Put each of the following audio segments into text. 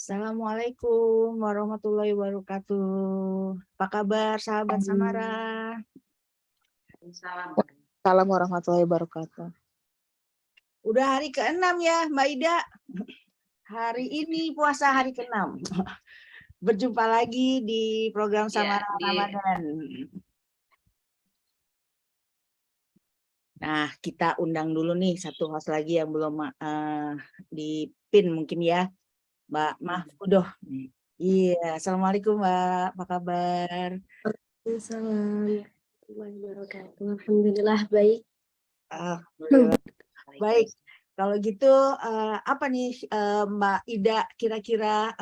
Assalamualaikum warahmatullahi wabarakatuh. Apa kabar sahabat Samara? Assalamualaikum warahmatullahi wabarakatuh. Udah hari ke-6 ya Mbak Ida. Hari ini puasa hari ke-6. Berjumpa lagi di program Samara Ramadan. Nah, kita undang dulu nih satu host lagi yang belum di-pin mungkin ya. Mbak Mahfudoh. Iya, Assalamualaikum Mbak, apa kabar? Assalamualaikum warahmatullahi wabarakatuh. Alhamdulillah baik. Alhamdulillah. Baik, kalau gitu apa nih Mbak Ida kira-kira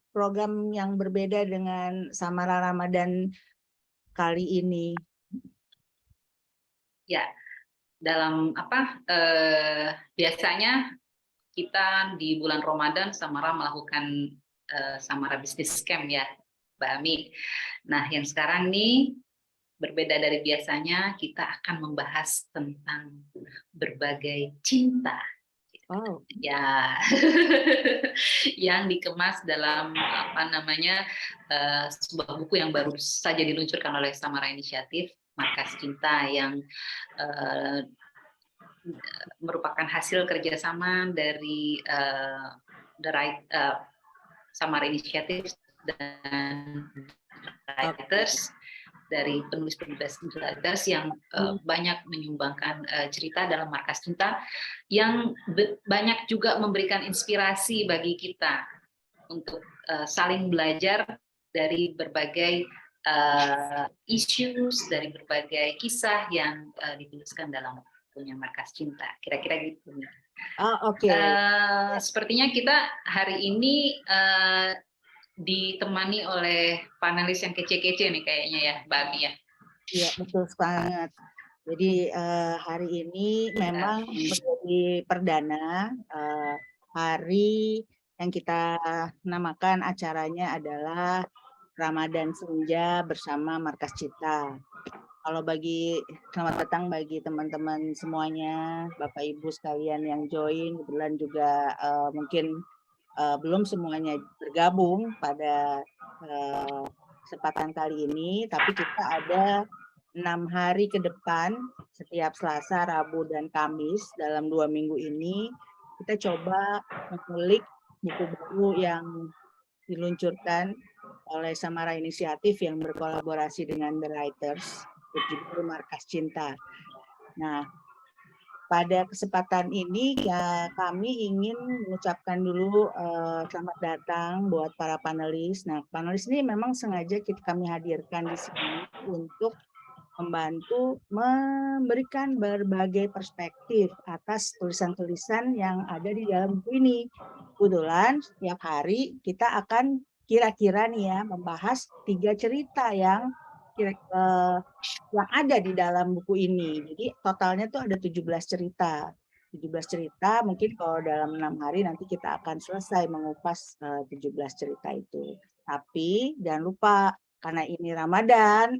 program yang berbeda dengan Samara Ramadan kali ini? Ya, dalam biasanya kita di bulan Ramadan Samara melakukan Samara Business Camp ya, Mbak Ami. Nah, yang sekarang nih berbeda dari biasanya, kita akan membahas tentang berbagai cinta. Wow. Ya, yang dikemas dalam sebuah buku yang baru saja diluncurkan oleh Samara Inisiatif, Markas Cinta, yang merupakan hasil kerjasama dari Samara Inisiatif dan writers, dari penulis-penulis yang banyak menyumbangkan cerita dalam Markas Cinta, yang banyak juga memberikan inspirasi bagi kita untuk saling belajar dari berbagai issues, dari berbagai kisah yang dituliskan dalam punya Markas Cinta. Kira-kira gitu. Oke. Sepertinya kita hari ini ditemani oleh panelis yang kece-kece nih kayaknya ya, Mbak Ami ya. Iya, betul banget. Jadi hari ini memang menjadi perdana hari yang kita namakan acaranya adalah Ramadan Senja bersama Markas Cinta. Kalau selamat datang bagi teman-teman semuanya, Bapak Ibu sekalian yang join, kebetulan juga mungkin belum semuanya bergabung pada kesempatan kali ini, tapi kita ada 6 hari ke depan, setiap Selasa, Rabu, dan Kamis dalam 2 minggu ini, kita coba mengulik buku-buku yang diluncurkan oleh Samara Inisiatif yang berkolaborasi dengan The Writers, berjudul Markas Cinta. Nah, pada kesempatan ini ya kami ingin mengucapkan dulu selamat datang buat para panelis. Nah, panelis ini memang sengaja kami hadirkan di sini untuk membantu memberikan berbagai perspektif atas tulisan-tulisan yang ada di dalam buku ini. Kebetulan setiap hari kita akan kira-kira nih ya membahas 3 cerita yang ada di dalam buku ini. Jadi totalnya tuh ada 17 cerita. 17 cerita, mungkin kalau dalam 6 hari nanti kita akan selesai mengupas 17 cerita itu. Tapi jangan lupa, karena ini Ramadan,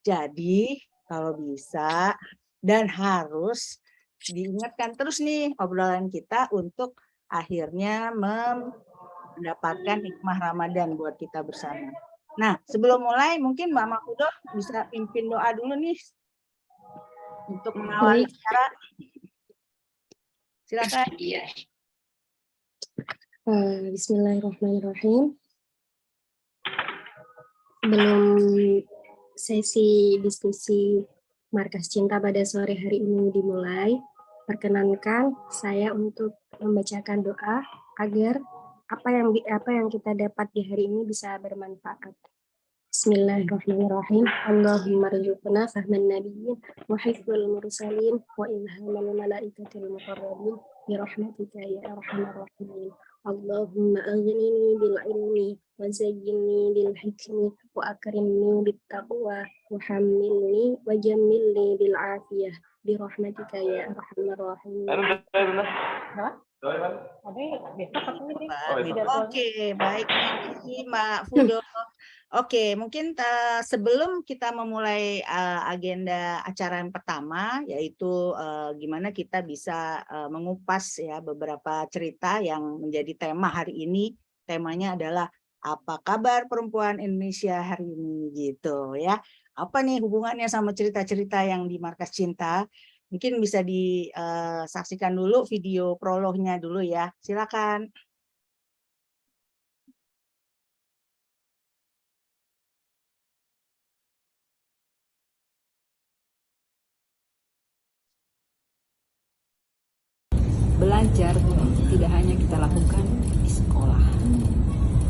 jadi kalau bisa dan harus diingatkan terus nih obrolan kita untuk akhirnya mendapatkan hikmah Ramadan buat kita bersama. Nah, sebelum mulai mungkin Mbak Mahfudoh bisa pimpin doa dulu nih untuk mengawali acara. Silakan. Iya. Bismillahirrahmanirrahim. Sebelum sesi diskusi Markas Cinta pada sore hari ini dimulai, perkenankan saya untuk membacakan doa agar apa yang kita dapat di hari ini bisa bermanfaat. Bismillahirrahmanirrahim. Allahumma rzuqna fahman nabiyyin wa hifdzal mursalin wa ilhamal malaikatil muqarrabin bi rahmatika ya arhamar rahimin. Allahumma aghnini bil ilmi wa zayyinni bil hikmi wa akrimni bit taqwa wa hammilni wa jammilni bil afiyah bi rahmatika ya arhamar rahimin. Oke, baik, Mbak Fudo. Oke, mungkin sebelum kita memulai agenda acara yang pertama, yaitu gimana kita bisa mengupas ya beberapa cerita yang menjadi tema hari ini temanya adalah apa kabar perempuan Indonesia hari ini gitu ya. Apa nih hubungannya sama cerita-cerita yang di Markas Cinta? Mungkin bisa disaksikan dulu video prolognya dulu ya. Silakan. Belajar tidak hanya kita lakukan di sekolah.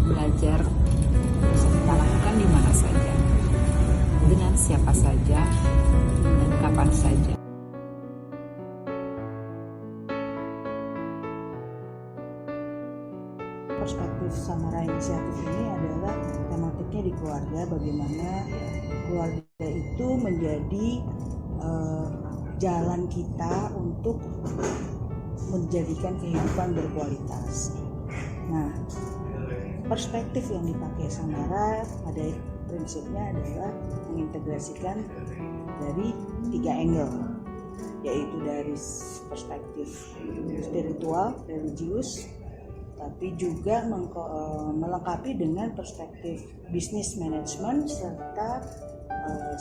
Belajar bisa kita lakukan di mana saja, dengan siapa saja, dan kapan saja. Perspektif Samara Inisiatif ini adalah tematiknya di keluarga, bagaimana keluarga itu menjadi jalan kita untuk menjadikan kehidupan berkualitas. Nah, perspektif yang dipakai Samara pada prinsipnya adalah mengintegrasikan dari 3 angle, yaitu dari perspektif spiritual, religius, tapi juga melengkapi dengan perspektif bisnis manajemen serta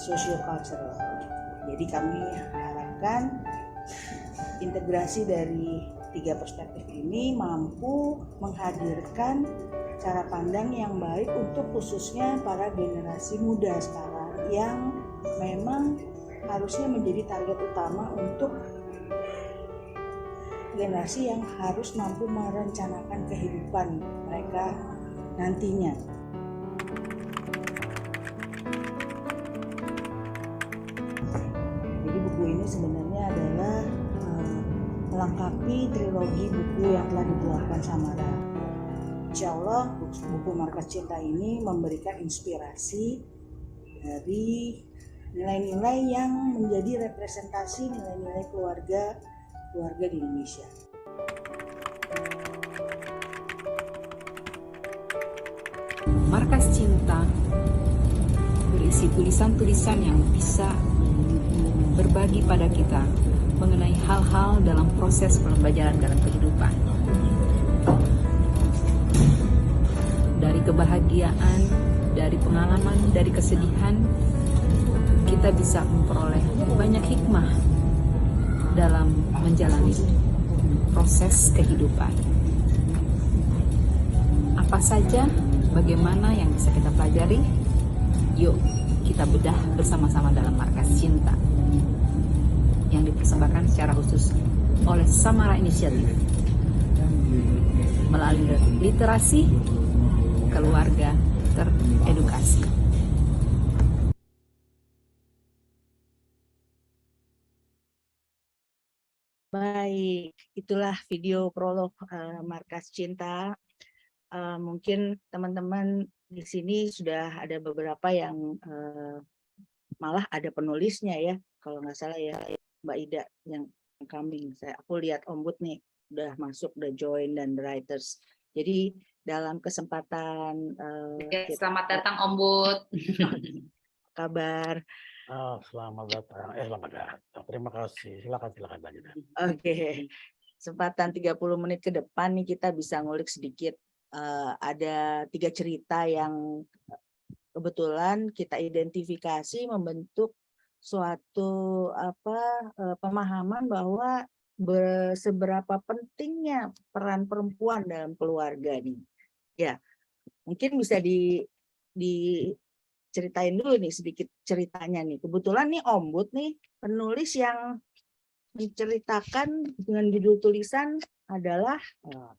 socio-cultural. Jadi kami harapkan integrasi dari 3 perspektif ini mampu menghadirkan cara pandang yang baik untuk khususnya para generasi muda sekarang yang memang harusnya menjadi target utama untuk generasi yang harus mampu merencanakan kehidupan mereka nantinya. Jadi buku ini sebenarnya adalah melengkapi trilogi buku yang telah dikeluarkan Samara. Insya Allah buku Markas Cinta ini memberikan inspirasi dari nilai-nilai yang menjadi representasi nilai-nilai keluarga di Indonesia. Markas Cinta berisi tulisan-tulisan yang bisa berbagi pada kita mengenai hal-hal dalam proses pembelajaran dalam kehidupan. Dari kebahagiaan, dari pengalaman, dari kesedihan, kita bisa memperoleh banyak hikmah dalam menjalani proses kehidupan. Apa saja, bagaimana yang bisa kita pelajari? Yuk, kita bedah bersama-sama dalam Markas Cinta yang dipersembahkan secara khusus oleh Samara Inisiatif melalui literasi keluarga teredukasi. Baik, itulah video prolog Markas Cinta. Mungkin teman-teman di sini sudah ada beberapa yang malah ada penulisnya ya, kalau nggak salah ya Mbak Ida yang kambing. Aku lihat Ombud nih udah masuk, udah join dan writers. Jadi dalam kesempatan selamat datang Ombud. Kabar. Oh, selamat datang. Selamat datang. Terima kasih. Silakan lanjutkan. Oke. Kesempatan 30 menit ke depan nih kita bisa ngulik sedikit. Ada 3 cerita yang kebetulan kita identifikasi membentuk suatu pemahaman bahwa seberapa pentingnya peran perempuan dalam keluarga nih. Ya, mungkin bisa diceritain dulu nih sedikit ceritanya nih. Kebetulan nih Ombud nih penulis yang menceritakan dengan judul tulisan adalah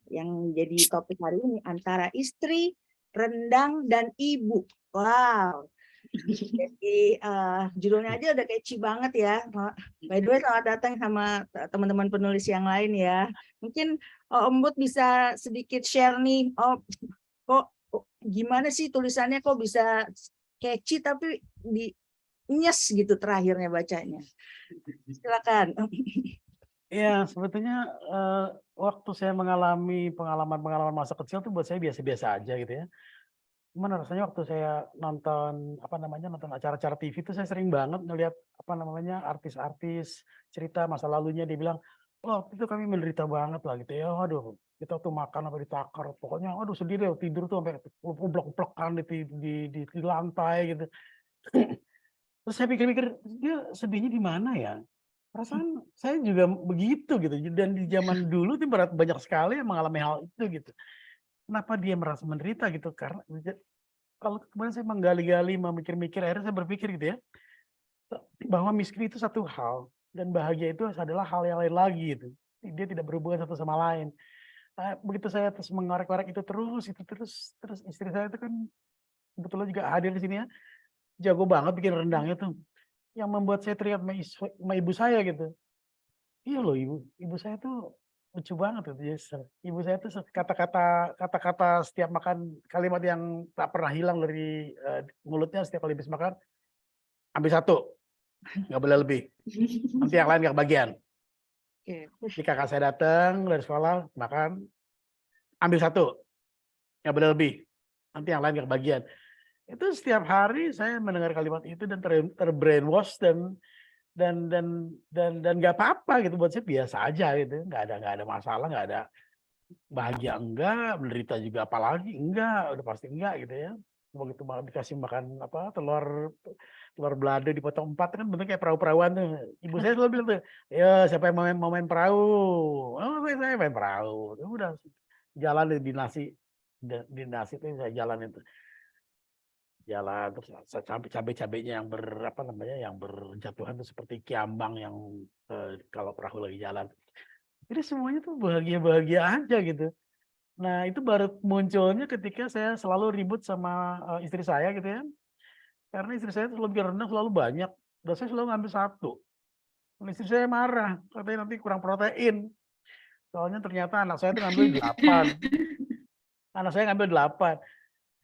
yang jadi topik hari ini, antara istri, rendang, dan ibu. Wow. Jadi judulnya aja udah catchy banget ya. By the way, selamat datang sama teman-teman penulis yang lain ya. Mungkin Ombud bisa sedikit share nih, kok gimana sih tulisannya kok bisa catchy tapi nyes gitu terakhirnya bacanya. Silakan. Ya, sebetulnya waktu saya mengalami pengalaman masa kecil tuh buat saya biasa-biasa aja gitu ya. Cuman rasanya waktu saya nonton nonton acara-acara TV itu saya sering banget ngelihat artis-artis cerita masa lalunya, dia bilang, "Oh, waktu itu kami menderita banget lah," gitu ya. Waduh, kita tuh makan apa ditakar, pokoknya aduh sedih deh, tidur tuh sampai uplek-uplekan di lantai gitu. Terus saya pikir-pikir, dia sedihnya di mana ya? Perasaan saya juga begitu gitu, dan di zaman dulu tuh banyak sekali yang mengalami hal itu gitu. Kenapa dia merasa menderita gitu? Karena kalau kemudian saya menggali-gali, memikir-mikir, akhirnya saya berpikir gitu ya, bahwa miskin itu satu hal, dan bahagia itu adalah hal yang lain lagi gitu. Dia tidak berhubungan satu sama lain. Begitu saya terus mengorek-orek itu terus istri saya itu kan kebetulan juga hadir di sini ya, jago banget bikin rendangnya tuh. Yang membuat saya teringat sama ibu saya gitu. Iya loh ibu saya tuh lucu banget gitu ya. Ibu saya tuh kata-kata setiap makan, kalimat yang tak pernah hilang dari mulutnya setiap kali habis makan, ambil satu, nggak boleh lebih. Nanti yang lain nggak kebagian. Jadi kakak saya datang dari sekolah makan, ambil satu, nggak boleh lebih. Nanti yang lain nggak kebagian. Itu setiap hari saya mendengar kalimat itu dan terbrainwash dan nggak apa-apa gitu, buat saya biasa aja gitu, nggak ada masalah, nggak ada bahagia enggak, menderita juga apalagi enggak, udah pasti enggak gitu ya. Begitu dikasih makan apa telur belado dipotong 4 kan bentuknya kayak perahu-perahuan tuh. Ibu saya selalu bilang tuh, ya siapa yang mau main perahu? Oh saya main perahu. Udah jalan di nasi itu saya jalan itu. Jalan terus sampai cabai-cabainya yang yang berjatuhan tuh seperti kiambang yang kalau perahu lagi jalan. Jadi semuanya tuh bahagia-bahagia aja gitu. Nah itu baru munculnya ketika saya selalu ribut sama istri saya gitu ya. Karena istri saya tuh bikin rendang selalu banyak, dan saya selalu ngambil satu. Dan istri saya marah, katanya nanti kurang protein. Soalnya ternyata anak saya tuh ngambil 8. Anak saya ngambil 8.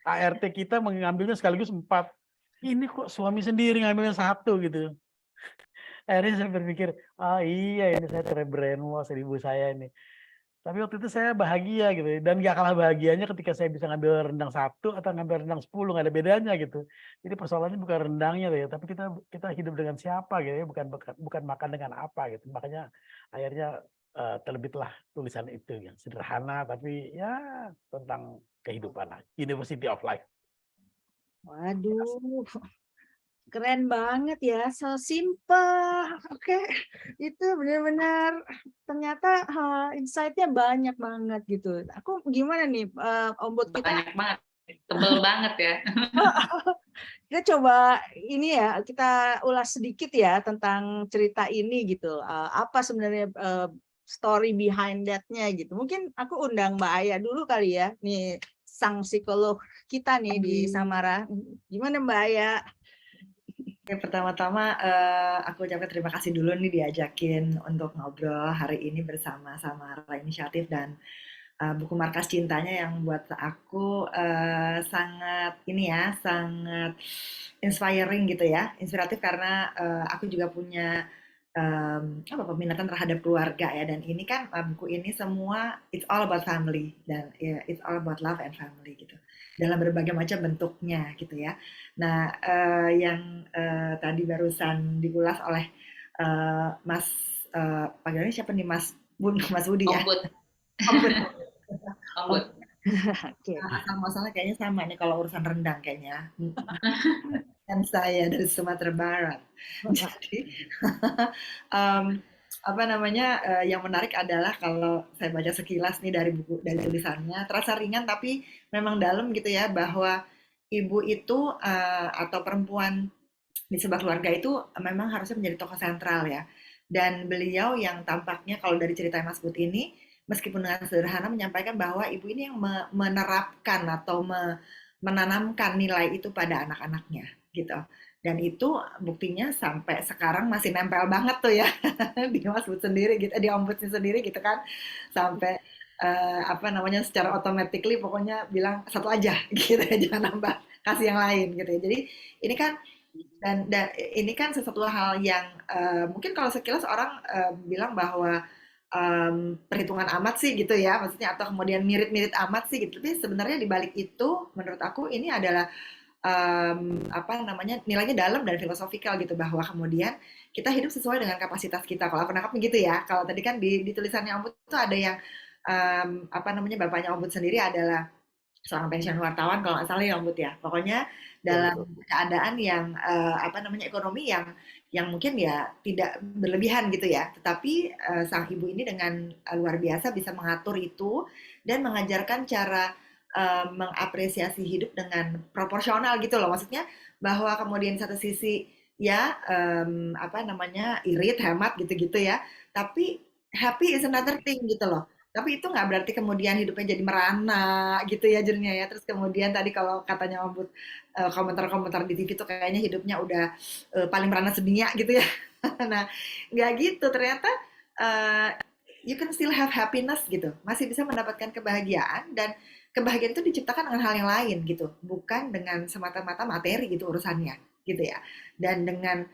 ART kita mengambilnya sekaligus 4. Ini kok suami sendiri ngambilnya 1 gitu. Akhirnya saya berpikir, iya ini saya terbrainwash dari ibu saya ini. Tapi waktu itu saya bahagia gitu, dan gak kalah bahagianya ketika saya bisa ngambil rendang 1 atau ngambil rendang 10, gak ada bedanya gitu. Jadi persoalannya bukan rendangnya ya, tapi kita hidup dengan siapa gitu ya, bukan makan dengan apa gitu. Makanya akhirnya terbitlah tulisan itu yang sederhana tapi ya tentang kehidupan lah. University of Life. Waduh, keren banget ya, so simple. Oke, itu benar-benar ternyata insight-nya banyak banget gitu. Aku gimana nih, ombud kita? Banyak banget, tebel banget ya. Kita coba ini ya, kita ulas sedikit ya tentang cerita ini gitu. Apa sebenarnya story behind that-nya gitu. Mungkin aku undang Mbak Aya dulu kali ya, nih sang psikolog kita nih di Samara. Gimana Mbak Aya? Ya, pertama-tama aku ucapkan terima kasih dulu nih diajakin untuk ngobrol hari ini bersama Samara Inisiatif dan buku Markas Cintanya yang buat aku sangat sangat inspiring gitu ya, inspiratif karena aku juga punya peminatan terhadap keluarga ya, dan ini kan buku ini semua it's all about family dan it's all about love and family gitu dalam berbagai macam bentuknya gitu ya. Nah yang tadi barusan dikulas oleh Mas panggilannya siapa nih, Mas Budi ya? Ombud. Asal muasalnya kayaknya sama nih kalau urusan rendang kayaknya. Dan saya dari Sumatera Barat. Jadi yang menarik adalah kalau saya baca sekilas nih dari tulisannya, terasa ringan tapi memang dalam gitu ya, bahwa ibu itu atau perempuan di sebuah keluarga itu memang harusnya menjadi tokoh sentral ya. Dan beliau yang tampaknya kalau dari cerita Mas Bud ini, meskipun dengan sederhana menyampaikan bahwa ibu ini yang menerapkan atau menanamkan nilai itu pada anak-anaknya gitu. Dan itu buktinya sampai sekarang masih nempel banget tuh ya di Mas Bud sendiri gitu, di Ombudnya sendiri gitu kan, sampai secara automatically pokoknya bilang satu aja gitu ya, jangan nambah, kasih yang lain gitu ya. Jadi ini kan dan ini kan sesuatu hal yang mungkin kalau sekilas orang bilang bahwa perhitungan amat sih gitu ya, maksudnya, atau kemudian mirip-mirip amat sih gitu. Tapi sebenarnya di balik itu menurut aku ini adalah nilainya dalam dan filosofikal gitu, bahwa kemudian kita hidup sesuai dengan kapasitas kita. Kalau aku nangkap begitu ya. Kalau tadi kan di tulisannya Ombud itu ada yang apa namanya, bapaknya Om Bud sendiri adalah seorang pensiun wartawan kalau nggak salah ya Om Bud ya. Pokoknya dalam keadaan yang apa namanya, ekonomi yang mungkin ya tidak berlebihan gitu ya. Tetapi sang ibu ini dengan luar biasa bisa mengatur itu dan mengajarkan cara mengapresiasi hidup dengan proporsional gitu loh. Maksudnya bahwa kemudian satu sisi ya apa namanya, irit, hemat gitu-gitu ya. Tapi happy is another thing gitu loh. Tapi itu nggak berarti kemudian hidupnya jadi merana gitu ya jadinya ya. Terus kemudian tadi kalau katanya Om Bud, komentar-komentar di TV tuh kayaknya hidupnya udah paling merana sedunia gitu ya. Nah, nggak gitu. Ternyata you can still have happiness gitu. Masih bisa mendapatkan kebahagiaan dan kebahagiaan itu diciptakan dengan hal yang lain gitu. Bukan dengan semata-mata materi gitu urusannya gitu ya. Dan dengan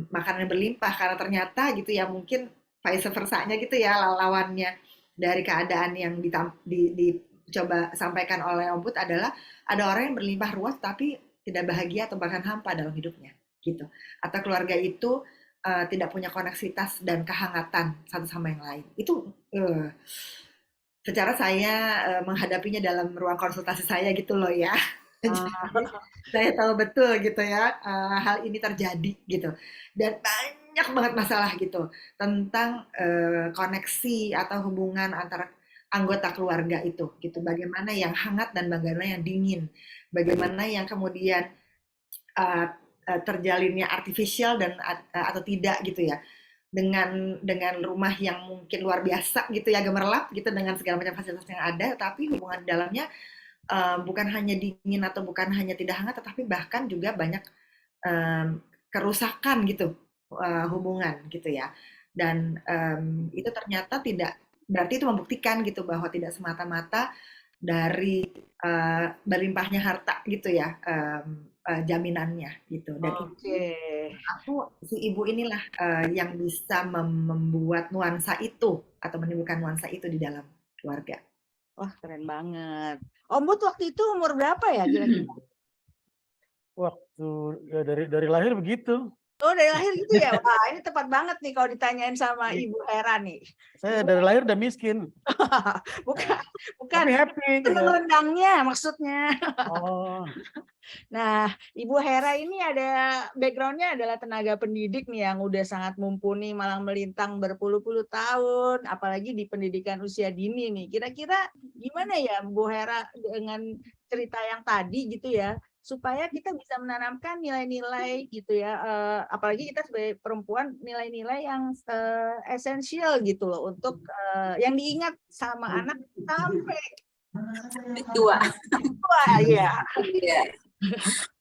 makanan yang berlimpah karena ternyata gitu ya mungkin vice versanya gitu ya lawannya dari keadaan yang dicoba sampaikan oleh Om Bud adalah ada orang yang berlimpah ruah tapi tidak bahagia atau bahkan hampa dalam hidupnya gitu, atau keluarga itu tidak punya koneksitas dan kehangatan satu sama yang lain. Itu secara saya menghadapinya dalam ruang konsultasi saya gitu loh ya. Jadi saya tahu betul gitu ya hal ini terjadi gitu, dan banyak banget masalah gitu tentang koneksi atau hubungan antara anggota keluarga itu gitu, bagaimana yang hangat dan bagaimana yang dingin, bagaimana yang kemudian terjalinnya artificial dan atau tidak gitu ya, dengan rumah yang mungkin luar biasa gitu ya, gemerlap gitu dengan segala macam fasilitas yang ada, tapi hubungan di dalamnya bukan hanya dingin atau bukan hanya tidak hangat, tetapi bahkan juga banyak kerusakan gitu hubungan gitu ya. Dan itu ternyata tidak berarti itu membuktikan gitu bahwa tidak semata-mata dari berlimpahnya harta gitu ya jaminannya gitu. Dan aku si ibu inilah yang bisa membuat nuansa itu atau menimbulkan nuansa itu di dalam keluarga. Wah, keren banget. Om Bud waktu itu umur berapa ya kira-kira? Waktu ya dari lahir begitu. Oh, dari lahir gitu ya? Wah, ini tepat banget nih kalau ditanyain sama Ibu Hera nih. Saya dari lahir udah miskin. bukan Tapi happy. itu rendangnya maksudnya. Oh. Nah, Ibu Hera ini ada backgroundnya adalah tenaga pendidik nih yang udah sangat mumpuni, malang melintang berpuluh-puluh tahun, apalagi di pendidikan usia dini nih. Kira-kira gimana ya Bu Hera dengan cerita yang tadi gitu ya, supaya kita bisa menanamkan nilai-nilai gitu ya, apalagi kita sebagai perempuan, nilai-nilai yang esensial gitu loh untuk yang diingat sama anak sampai tua. Ya. Iya.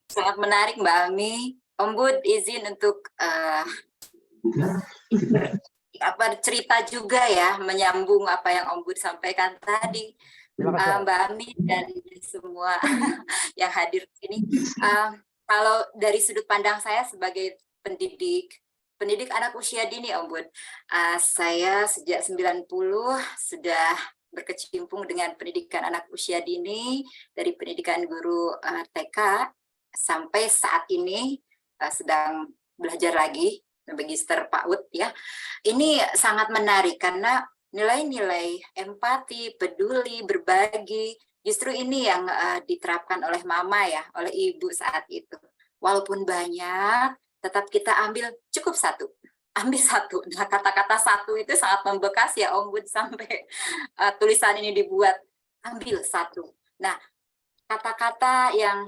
Sangat menarik Mbak Ami. Om Bud izin untuk cerita juga ya, menyambung apa yang Om Bud sampaikan tadi. Mbak Ami dan semua yang hadir di sini. Kalau dari sudut pandang saya sebagai pendidik anak usia dini, Om Bud, saya sejak 90 sudah berkecimpung dengan pendidikan anak usia dini, dari pendidikan guru TK sampai saat ini sedang belajar lagi magister PAUD ya. Ini sangat menarik karena nilai-nilai empati, peduli, berbagi, justru ini yang diterapkan oleh mama ya, oleh ibu saat itu. Walaupun banyak, tetap kita ambil cukup satu. Ambil satu. Nah, kata-kata satu itu sangat membekas ya Om Bud sampai tulisan ini dibuat. Ambil satu. Nah, kata-kata yang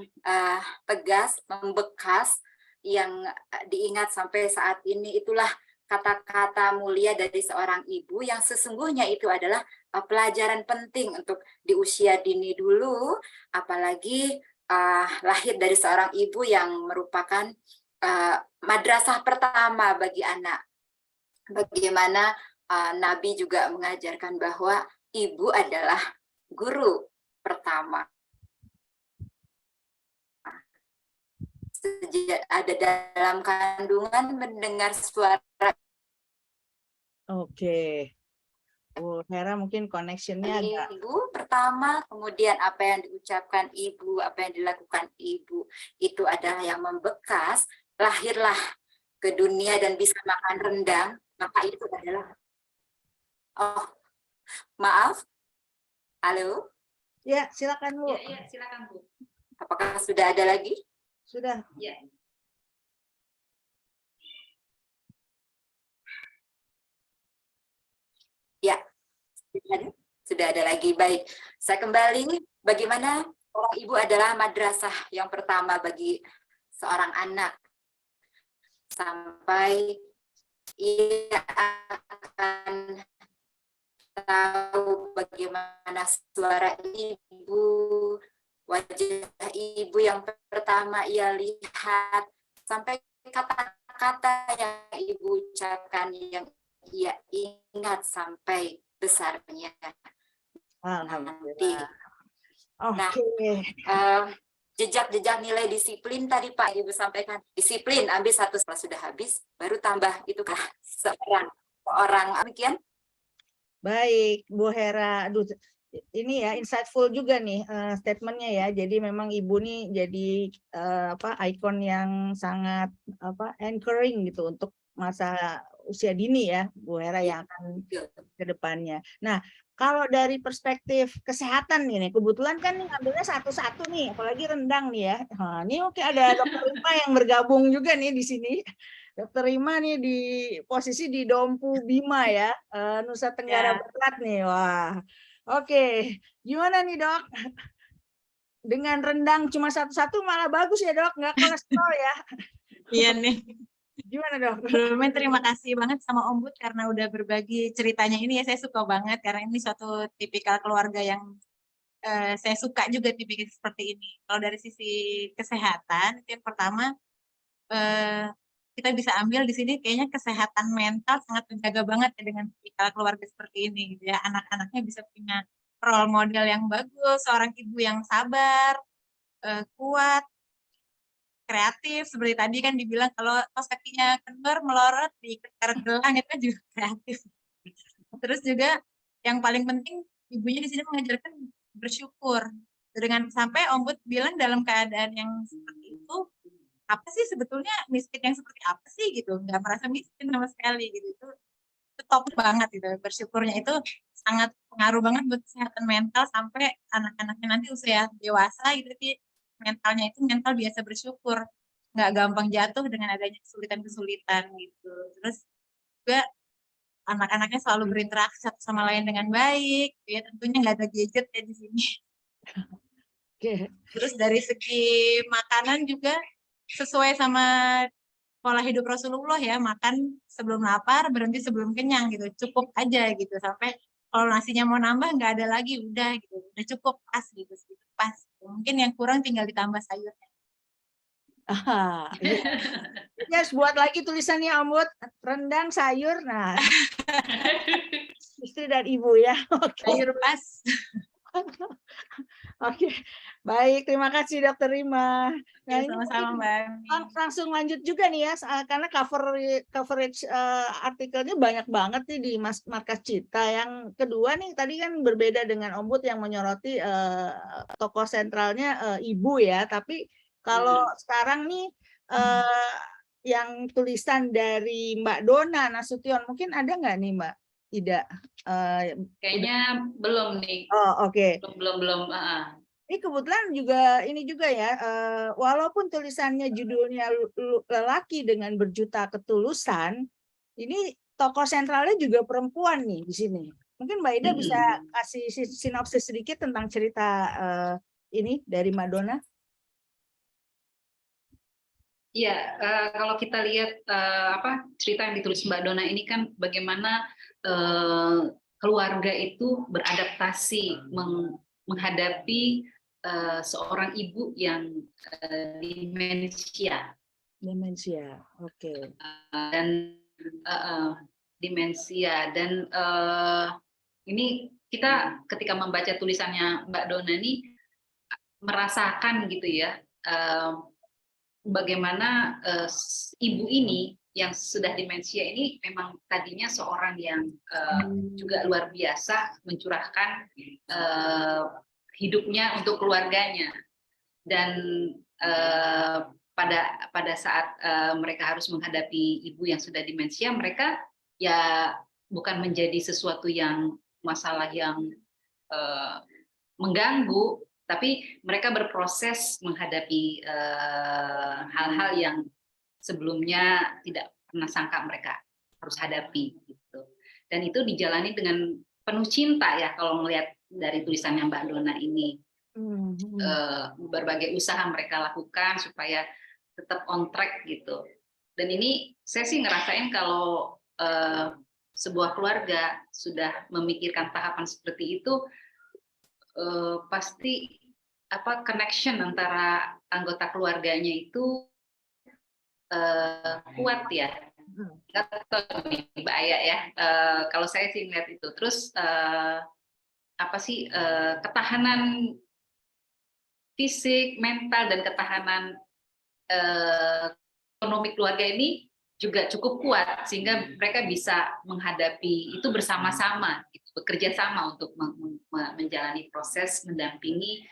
tegas, membekas, yang diingat sampai saat ini itulah kata-kata mulia dari seorang ibu yang sesungguhnya itu adalah pelajaran penting untuk di usia dini dulu, apalagi lahir dari seorang ibu yang merupakan madrasah pertama bagi anak. Bagaimana Nabi juga mengajarkan bahwa ibu adalah guru pertama. Sejak ada dalam kandungan mendengar suara. Oke. Bu Hera mungkin connectionnya agak. Ibu pertama, kemudian apa yang diucapkan ibu, apa yang dilakukan ibu, itu adalah yang membekas. Lahirlah ke dunia dan bisa makan rendang, maka itu adalah Maaf. Halo. Ya, silakan Bu. Ya, silakan Bu. Apakah sudah ada lagi? Sudah. Ya. Ya, sudah ada lagi. Baik, saya kembali. Bagaimana seorang ibu adalah madrasah yang pertama bagi seorang anak sampai ia akan tahu bagaimana suara ibu, wajah ibu yang pertama ia lihat, sampai kata-kata yang ibu ucapkan yang ia ingat sampai besarnya nanti. Oke. Nah, jejak-jejak nilai disiplin tadi Pak Ibu sampaikan. Disiplin ambil satu setelah sudah habis, baru tambah itu kan seorang demikian. Baik, Bu Hera. Aduh, ini ya insightful juga nih statementnya ya. Jadi memang ibu nih jadi ikon yang sangat anchoring gitu untuk masa usia dini ya, Bu Hera, yang akan ke depannya. Nah, kalau dari perspektif kesehatan nih, kebetulan kan nih ngambilnya satu-satu nih, apalagi rendang nih ya. Nah, ini oke, ada Dokter Rima yang bergabung juga nih di sini. Dokter Rima nih di posisi di Dompu Bima ya, Nusa Tenggara Barat nih. Wah, oke. Gimana nih Dok? Dengan rendang cuma satu-satu malah bagus ya Dok, nggak kolesterol ya? Iya nih. Gimana Dok? Sebelumnya terima kasih banget sama Om Bud karena udah berbagi ceritanya ini ya, saya suka banget karena ini suatu tipikal keluarga yang saya suka juga tipikal seperti ini. Kalau dari sisi kesehatan, itu yang pertama kita bisa ambil di sini kayaknya kesehatan mental sangat menjaga banget ya dengan tipikal keluarga seperti ini gitu ya. Anak-anaknya bisa punya role model yang bagus, seorang ibu yang sabar, kuat, kreatif, seperti tadi kan dibilang kalau pas kakinya kendor melorot di gelang itu kan juga kreatif. Terus juga yang paling penting ibunya di sini mengajarkan bersyukur. Dengan sampai Om Bud bilang dalam keadaan yang seperti itu, apa sih sebetulnya miskin yang seperti apa sih gitu, nggak merasa miskin sama sekali gitu. Itu top banget gitu. Bersyukurnya itu sangat pengaruh banget buat kesehatan mental sampai anak-anaknya nanti usia dewasa gitu sih. Mentalnya itu mental biasa bersyukur, nggak gampang jatuh dengan adanya kesulitan-kesulitan gitu. Terus juga anak-anaknya selalu berinteraksi satu sama lain dengan baik, ya tentunya nggak ada gadget ya di sini. Terus dari segi makanan juga sesuai sama pola hidup Rasulullah ya, makan sebelum lapar, berhenti sebelum kenyang gitu, cukup aja gitu, sampai kalau nasinya mau nambah nggak ada lagi, udah gitu, udah cukup pas gitu, pas. Mungkin yang kurang tinggal ditambah sayurnya. Iya. Yes, buat lagi tulisannya Om Bud, rendang sayur. Nah, istri dan ibu ya. Sayur pas. Oke, baik, terima kasih Dokter Rima. Nah, sama-sama Mbak. Langsung lanjut juga nih ya, karena coverage artikelnya banyak banget nih di Markas Cita. Yang kedua nih, tadi kan berbeda dengan Om Bud yang menyoroti tokoh sentralnya ibu ya, tapi kalau sekarang nih yang tulisan dari Mbak Dona Nasution, mungkin ada nggak nih Mbak Ida? Kayaknya belum nih. Oh, oke. Belum. Ini kebetulan juga ini juga ya, walaupun tulisannya judulnya lelaki dengan berjuta ketulusan, ini tokoh sentralnya juga perempuan nih di sini. Mungkin Mbak Ida bisa kasih sinopsis sedikit tentang cerita ini dari Madonna. Iya, kalau kita lihat cerita yang ditulis Mbak Dona ini kan bagaimana keluarga itu beradaptasi menghadapi seorang ibu yang demensia. Demensia, oke. Dan demensia dan ini kita ketika membaca tulisannya Mbak Dona ini merasakan gitu ya. Bagaimana ibu ini yang sudah demensia ini memang tadinya seorang yang juga luar biasa mencurahkan hidupnya untuk keluarganya, dan pada saat mereka harus menghadapi ibu yang sudah demensia, mereka ya bukan menjadi sesuatu yang masalah yang mengganggu, tapi mereka berproses menghadapi hal-hal yang sebelumnya tidak pernah sangka mereka harus hadapi gitu. Dan itu dijalani dengan penuh cinta ya kalau melihat dari tulisannya Mbak Dona ini. Berbagai usaha mereka lakukan supaya tetap on track gitu. Dan ini saya sih ngerasain kalau sebuah keluarga sudah memikirkan tahapan seperti itu, pasti connection antara anggota keluarganya itu kuat ya. Nggak tahu nih Mbak Aya ya. Kalau saya sih melihat itu. Terus ketahanan fisik, mental, dan ketahanan ekonomi keluarga ini juga cukup kuat sehingga mereka bisa menghadapi itu bersama-sama, bekerja sama untuk menjalani proses mendampingi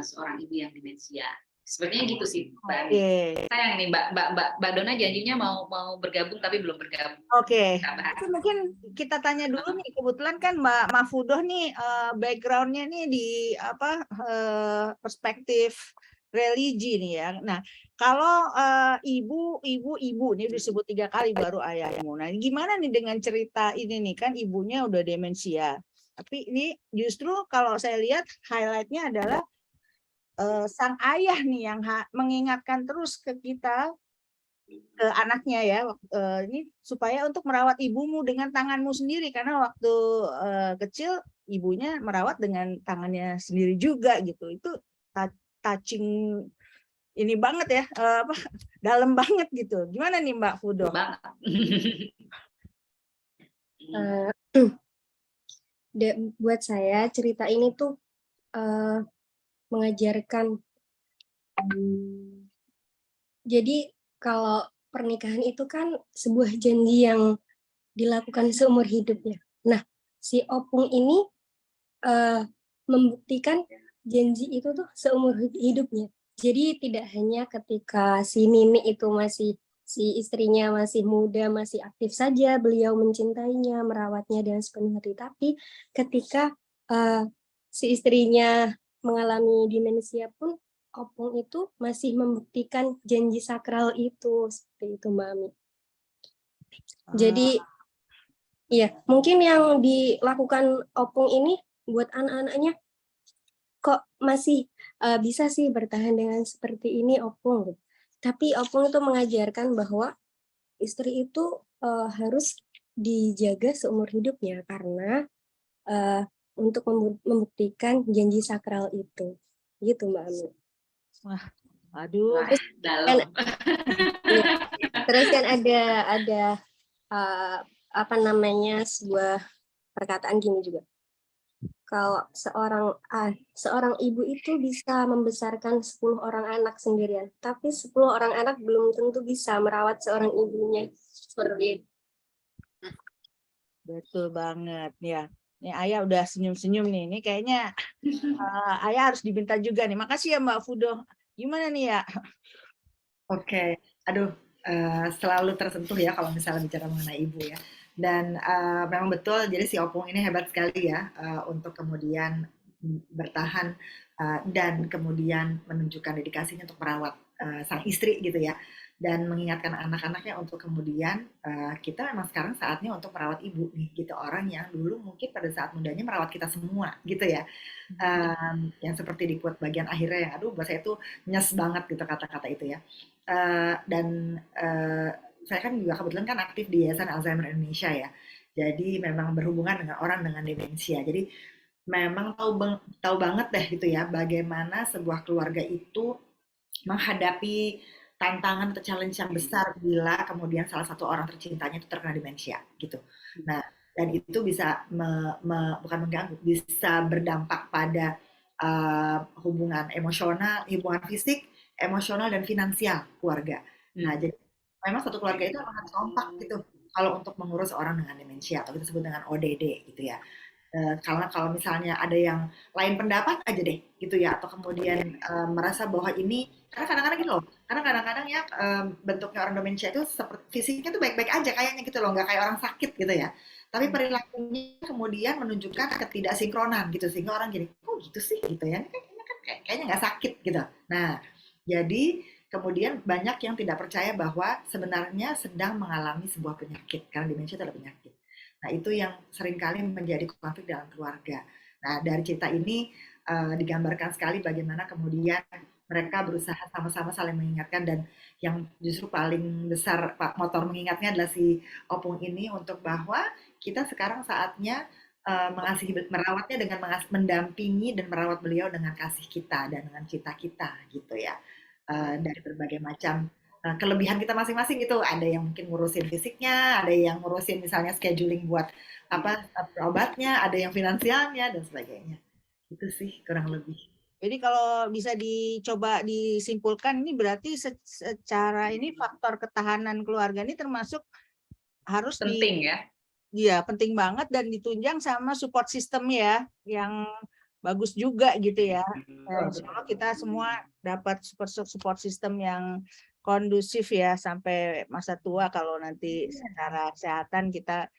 seorang ibu yang demensia. Sebenarnya gitu sih, Mbak Ami. Sayang nih Mbak Dona janjinya mau bergabung tapi belum bergabung. Oke. Itu mungkin kita tanya dulu nih, kebetulan kan Mbak Mahfudoh nih background-nya nih di perspektif religi nih ya. Nah, kalau ibu ini disebut 3 kali baru ayahmu. Nah, gimana nih dengan cerita ini nih, kan ibunya udah demensia. Tapi ini justru kalau saya lihat highlight-nya adalah sang ayah nih yang mengingatkan terus ke kita, ke anaknya ya, ini supaya untuk merawat ibumu dengan tanganmu sendiri, karena waktu kecil ibunya merawat dengan tangannya sendiri juga gitu. Itu touching ini banget ya, dalam banget gitu. Gimana nih Mbak Fudo? Buat saya cerita ini tuh mengajarkan, jadi kalau pernikahan itu kan sebuah janji yang dilakukan seumur hidupnya. Nah, si opung ini membuktikan janji itu tuh seumur hidupnya. Jadi tidak hanya ketika si Nini itu si istrinya masih muda, masih aktif saja, beliau mencintainya, merawatnya dengan sepenuh hati. Tapi ketika si istrinya mengalami demensia pun, opung itu masih membuktikan janji sakral itu, seperti itu Mbak Ami. Jadi ya mungkin yang dilakukan opung ini buat anak-anaknya, kok masih bisa sih bertahan dengan seperti ini opung. Tapi opung itu mengajarkan bahwa istri itu harus dijaga seumur hidupnya karena untuk membuktikan janji sakral itu, gitu Mbak Ami. Wah, aduh. Terus kan ada sebuah perkataan gini juga. Kalau seorang ibu itu bisa membesarkan 10 orang anak sendirian, tapi 10 orang anak belum tentu bisa merawat seorang ibunya seperti itu. Betul banget ya. Nih Ayah udah senyum-senyum nih. Ini kayaknya Ayah harus diminta juga nih. Makasih ya Mbak Fudo. Gimana nih ya? Oke, aduh selalu tersentuh ya kalau misalnya bicara mengenai ibu ya. Dan memang betul, jadi si opung ini hebat sekali ya untuk kemudian bertahan dan kemudian menunjukkan dedikasinya untuk merawat sang istri gitu ya. Dan mengingatkan anak-anaknya untuk kemudian kita memang sekarang saatnya untuk merawat ibu nih gitu, orang yang dulu mungkin pada saat mudanya merawat kita semua gitu ya, yang seperti di quote bagian akhirnya yang aduh buat saya itu nyes banget gitu kata-kata itu ya. Dan saya kan juga kebetulan kan aktif di Yayasan Alzheimer Indonesia ya, jadi memang berhubungan dengan orang dengan demensia, jadi memang tahu banget deh gitu ya bagaimana sebuah keluarga itu menghadapi tantangan atau challenge yang besar bila kemudian salah satu orang tercintanya itu terkena demensia gitu. Nah, dan itu bisa bukan mengganggu, bisa berdampak pada hubungan emosional, hubungan fisik, emosional dan finansial keluarga. Nah, jadi memang satu keluarga itu harus kompak gitu kalau untuk mengurus orang dengan demensia atau kita sebut dengan ODD gitu ya. Karena kalau misalnya ada yang lain pendapat aja deh gitu ya, atau kemudian merasa bahwa ini, karena kadang-kadang gitu loh, karena kadang-kadang ya bentuknya orang demensia itu seperti fisiknya tuh baik-baik aja kayaknya gitu loh, nggak kayak orang sakit gitu ya, tapi perilakunya kemudian menunjukkan ketidaksinkronan gitu, sehingga orang gini, kok gitu sih gitu ya, ini kan kayaknya nggak sakit gitu. Nah, jadi kemudian banyak yang tidak percaya bahwa sebenarnya sedang mengalami sebuah penyakit, karena demensia adalah penyakit. Nah, itu yang seringkali menjadi konflik dalam keluarga. Nah, dari cerita ini digambarkan sekali bagaimana kemudian mereka berusaha sama-sama saling mengingatkan, dan yang justru paling besar motor mengingatnya adalah si Opung ini, untuk bahwa kita sekarang saatnya mengasihi, merawatnya dengan mendampingi dan merawat beliau dengan kasih kita dan dengan cinta kita gitu ya. Dari berbagai macam kelebihan kita masing-masing gitu. Ada yang mungkin ngurusin fisiknya, ada yang ngurusin misalnya scheduling buat obatnya, ada yang finansialnya dan sebagainya. Itu sih kurang lebih. Jadi kalau bisa dicoba disimpulkan, ini berarti secara ini faktor ketahanan keluarga ini termasuk harus penting ya. Iya, penting banget, dan ditunjang sama support system ya, yang bagus juga gitu ya. Insya Allah kita semua dapat support system yang kondusif ya sampai masa tua, kalau nanti secara kesehatan kita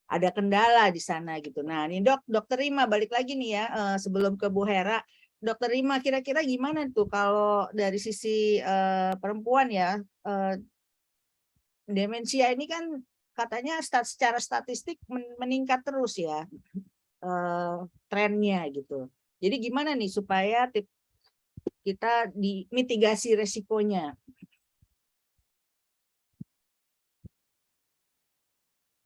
ada kendala di sana gitu. Nah, ini Dokter Rima balik lagi nih ya, sebelum ke Bu Hera. Dokter Rima, kira-kira gimana tuh kalau dari sisi perempuan ya, demensia ini kan katanya secara statistik meningkat terus ya trennya gitu. Jadi gimana nih supaya kita dimitigasi resikonya?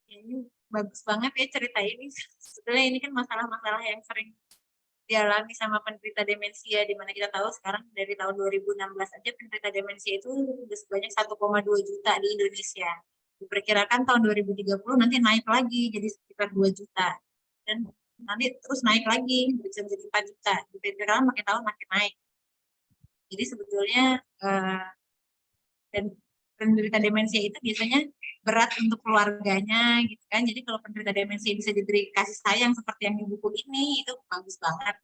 Ini bagus banget ya cerita ini. Sebetulnya ini kan masalah-masalah yang sering dialami sama penderita demensia, di mana kita tahu sekarang dari tahun 2016 aja penderita demensia itu sudah sebanyak 1,2 juta di Indonesia. Diperkirakan tahun 2030 nanti naik lagi jadi sekitar 2 juta. Dan nanti terus naik lagi, bisa menjadi 4 juta. Diperkirakan makin tahun makin naik. Jadi sebetulnya dan penderita demensia itu biasanya berat untuk keluarganya gitu kan. Jadi kalau penderita demensia bisa diberi kasih sayang seperti yang di buku ini, itu bagus banget.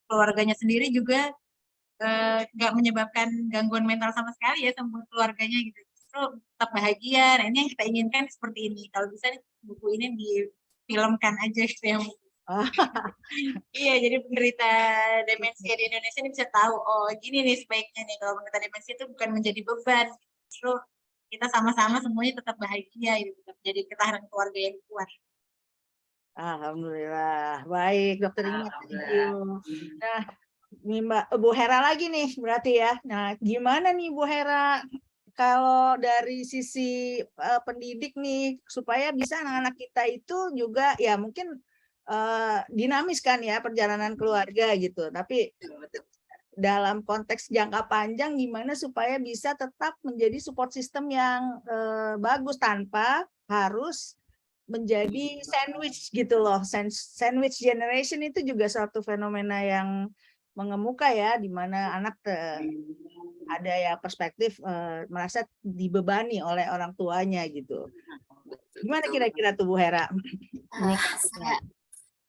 Keluarganya sendiri juga nggak menyebabkan gangguan mental sama sekali ya sama keluarganya gitu. Justru tetap bahagia. Nah, ini yang kita inginkan seperti ini. Kalau bisa buku ini difilmkan aja gitu ya. Iya, jadi penderita demensia di Indonesia ini bisa tahu, oh gini nih sebaiknya nih, kalau penderita demensia itu bukan menjadi beban, justru kita sama-sama semuanya tetap bahagia, gitu, tetap jadi ketahanan keluarga yang kuat. Alhamdulillah, baik Dokter Rima. Nah, ini Bu Hera lagi nih berarti ya. Nah, gimana nih Bu Hera kalau dari sisi pendidik nih, supaya bisa anak-anak kita itu juga ya mungkin dinamis kan ya perjalanan keluarga gitu, tapi dalam konteks jangka panjang gimana supaya bisa tetap menjadi support system yang bagus tanpa harus menjadi sandwich gitu loh. Sandwich generation itu juga suatu fenomena yang mengemuka ya, di mana anak ada ya perspektif merasa dibebani oleh orang tuanya gitu. Gimana kira-kira tuh Bu Hera?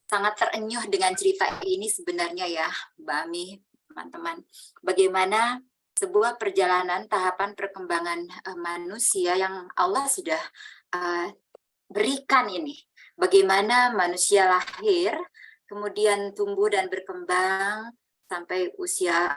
Sangat terenyuh dengan cerita ini sebenarnya ya, Mbak Ami, teman-teman. Bagaimana sebuah perjalanan tahapan perkembangan manusia yang Allah sudah berikan ini. Bagaimana manusia lahir, kemudian tumbuh dan berkembang sampai usia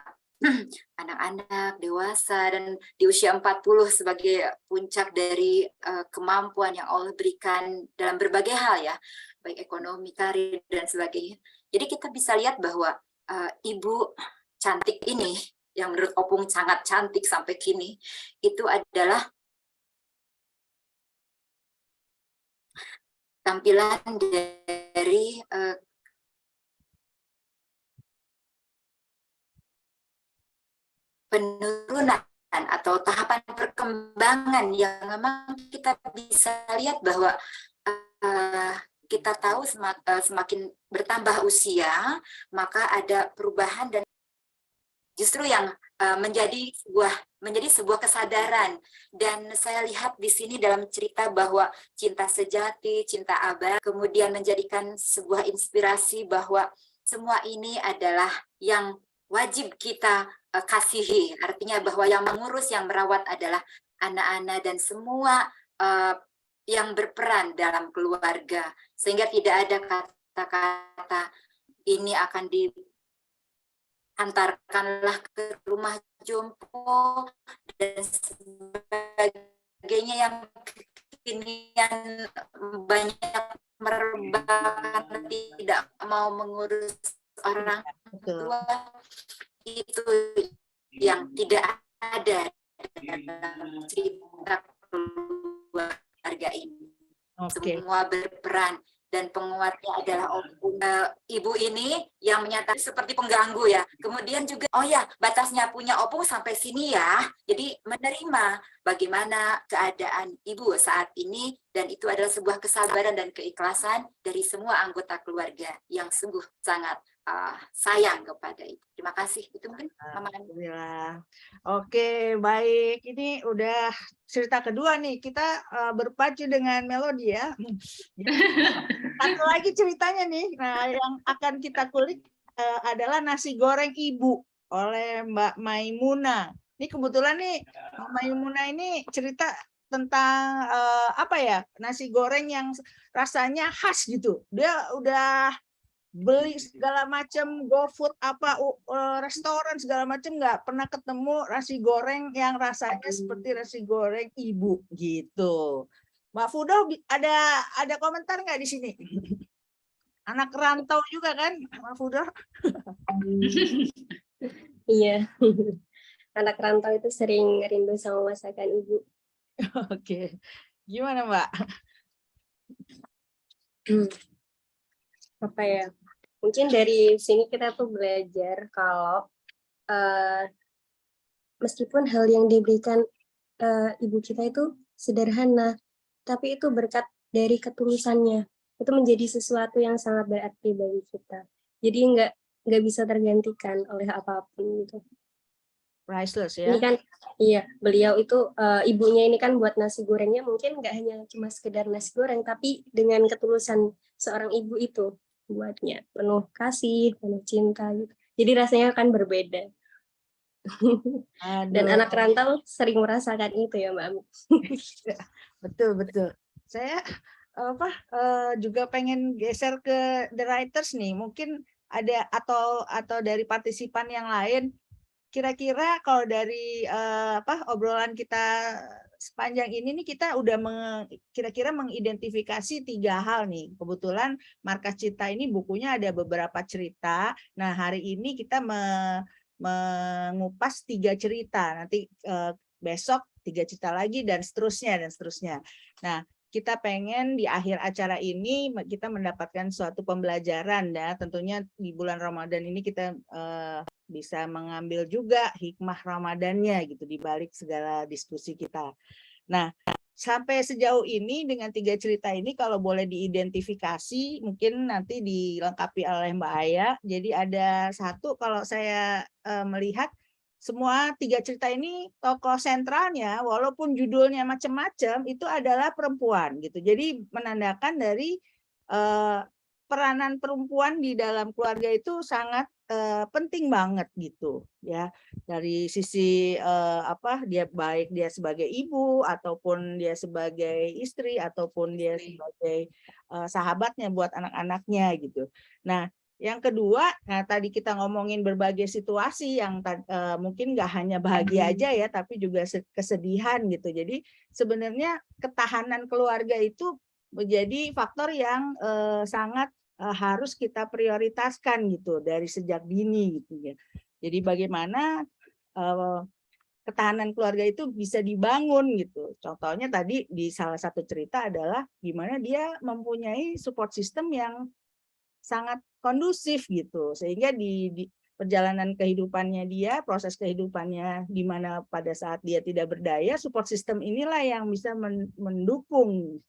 anak-anak, dewasa, dan di usia 40 sebagai puncak dari kemampuan yang Allah berikan dalam berbagai hal ya, baik ekonomi, karir, dan sebagainya. Jadi kita bisa lihat bahwa ibu cantik ini, yang menurut Opung sangat cantik sampai kini, itu adalah tampilan dari penurunan atau tahapan perkembangan yang memang kita bisa lihat bahwa kita tahu semakin bertambah usia, maka ada perubahan dan justru yang menjadi sebuah kesadaran. Dan saya lihat di sini dalam cerita bahwa cinta sejati, cinta abadi, kemudian menjadikan sebuah inspirasi bahwa semua ini adalah yang wajib kita kasihi. Artinya bahwa yang mengurus, yang merawat adalah anak-anak dan semua yang berperan dalam keluarga, sehingga tidak ada kata-kata ini akan diantarkanlah ke rumah jompo dan sebagainya yang kekinian banyak merebakkan, tidak mau mengurus orang tua, itu yang tidak ada dalam cerita keluarga ini. Semua berperan dan penguatnya adalah ibu ini yang menyatakan seperti pengganggu ya. Kemudian juga batasnya punya opung sampai sini ya. Jadi menerima bagaimana keadaan ibu saat ini, dan itu adalah sebuah kesabaran dan keikhlasan dari semua anggota keluarga yang sungguh sangat sayang kepada ibu. Terima kasih. Itu mungkin Mama. Oke, baik. Ini udah cerita kedua nih. Kita berpacu dengan melodi ya. Satu lagi ceritanya nih. Nah, yang akan kita kulik adalah nasi goreng ibu oleh Mbak Maimunah. Ini kebetulan nih Mbak Maimunah ini cerita tentang nasi goreng yang rasanya khas gitu. Dia udah beli segala macam GoFood restoran segala macam, nggak pernah ketemu nasi goreng yang rasanya seperti nasi goreng ibu gitu. Mbak Fudo ada komentar nggak di sini? Anak rantau juga kan Mbak Fudo? Iya, anak rantau itu sering rindu sama masakan ibu. Oke, gimana Mbak? Apa ya? Mungkin dari sini kita tuh belajar kalau meskipun hal yang diberikan ibu kita itu sederhana, tapi itu berkat dari ketulusannya. Itu menjadi sesuatu yang sangat berarti bagi kita. Jadi nggak bisa tergantikan oleh apapun gitu. Priceless ya. Ini kan, iya, beliau itu ibunya ini kan buat nasi gorengnya mungkin nggak hanya cuma sekedar nasi goreng, tapi dengan ketulusan seorang ibu itu buatnya penuh kasih, penuh cinta gitu. Jadi rasanya akan berbeda. Dan anak rantau sering merasakan itu ya Mbak Ami. Betul. Saya juga pengen geser ke The Writers nih. Mungkin ada atau dari partisipan yang lain. Kira-kira kalau dari obrolan kita sepanjang ini nih, kita udah kira-kira mengidentifikasi 3 hal nih. Kebetulan Markas Cinta ini bukunya ada beberapa cerita. Nah, hari ini kita mengupas 3 cerita. Nanti besok 3 cerita lagi dan seterusnya. Nah, kita pengen di akhir acara ini kita mendapatkan suatu pembelajaran ya. Tentunya di bulan Ramadan ini kita bisa mengambil juga hikmah Ramadannya gitu di balik segala diskusi kita. Nah, sampai sejauh ini dengan 3 cerita ini kalau boleh diidentifikasi mungkin nanti dilengkapi oleh Mbak Aya. Jadi ada satu, kalau saya melihat semua 3 cerita ini tokoh sentralnya walaupun judulnya macam-macam itu adalah perempuan gitu. Jadi menandakan dari peranan perempuan di dalam keluarga itu sangat penting banget gitu ya, dari sisi dia baik dia sebagai ibu ataupun dia sebagai istri ataupun dia sebagai sahabatnya buat anak-anaknya gitu. Nah, yang kedua, tadi kita ngomongin berbagai situasi yang mungkin nggak hanya bahagia aja ya, tapi juga kesedihan gitu. Jadi sebenarnya ketahanan keluarga itu menjadi faktor yang sangat harus kita prioritaskan gitu dari sejak dini gitu ya. Jadi bagaimana ketahanan keluarga itu bisa dibangun gitu. Contohnya tadi di salah satu cerita adalah gimana dia mempunyai support system yang sangat kondusif gitu, sehingga di perjalanan kehidupannya dia, proses kehidupannya di mana pada saat dia tidak berdaya, support system inilah yang bisa mendukung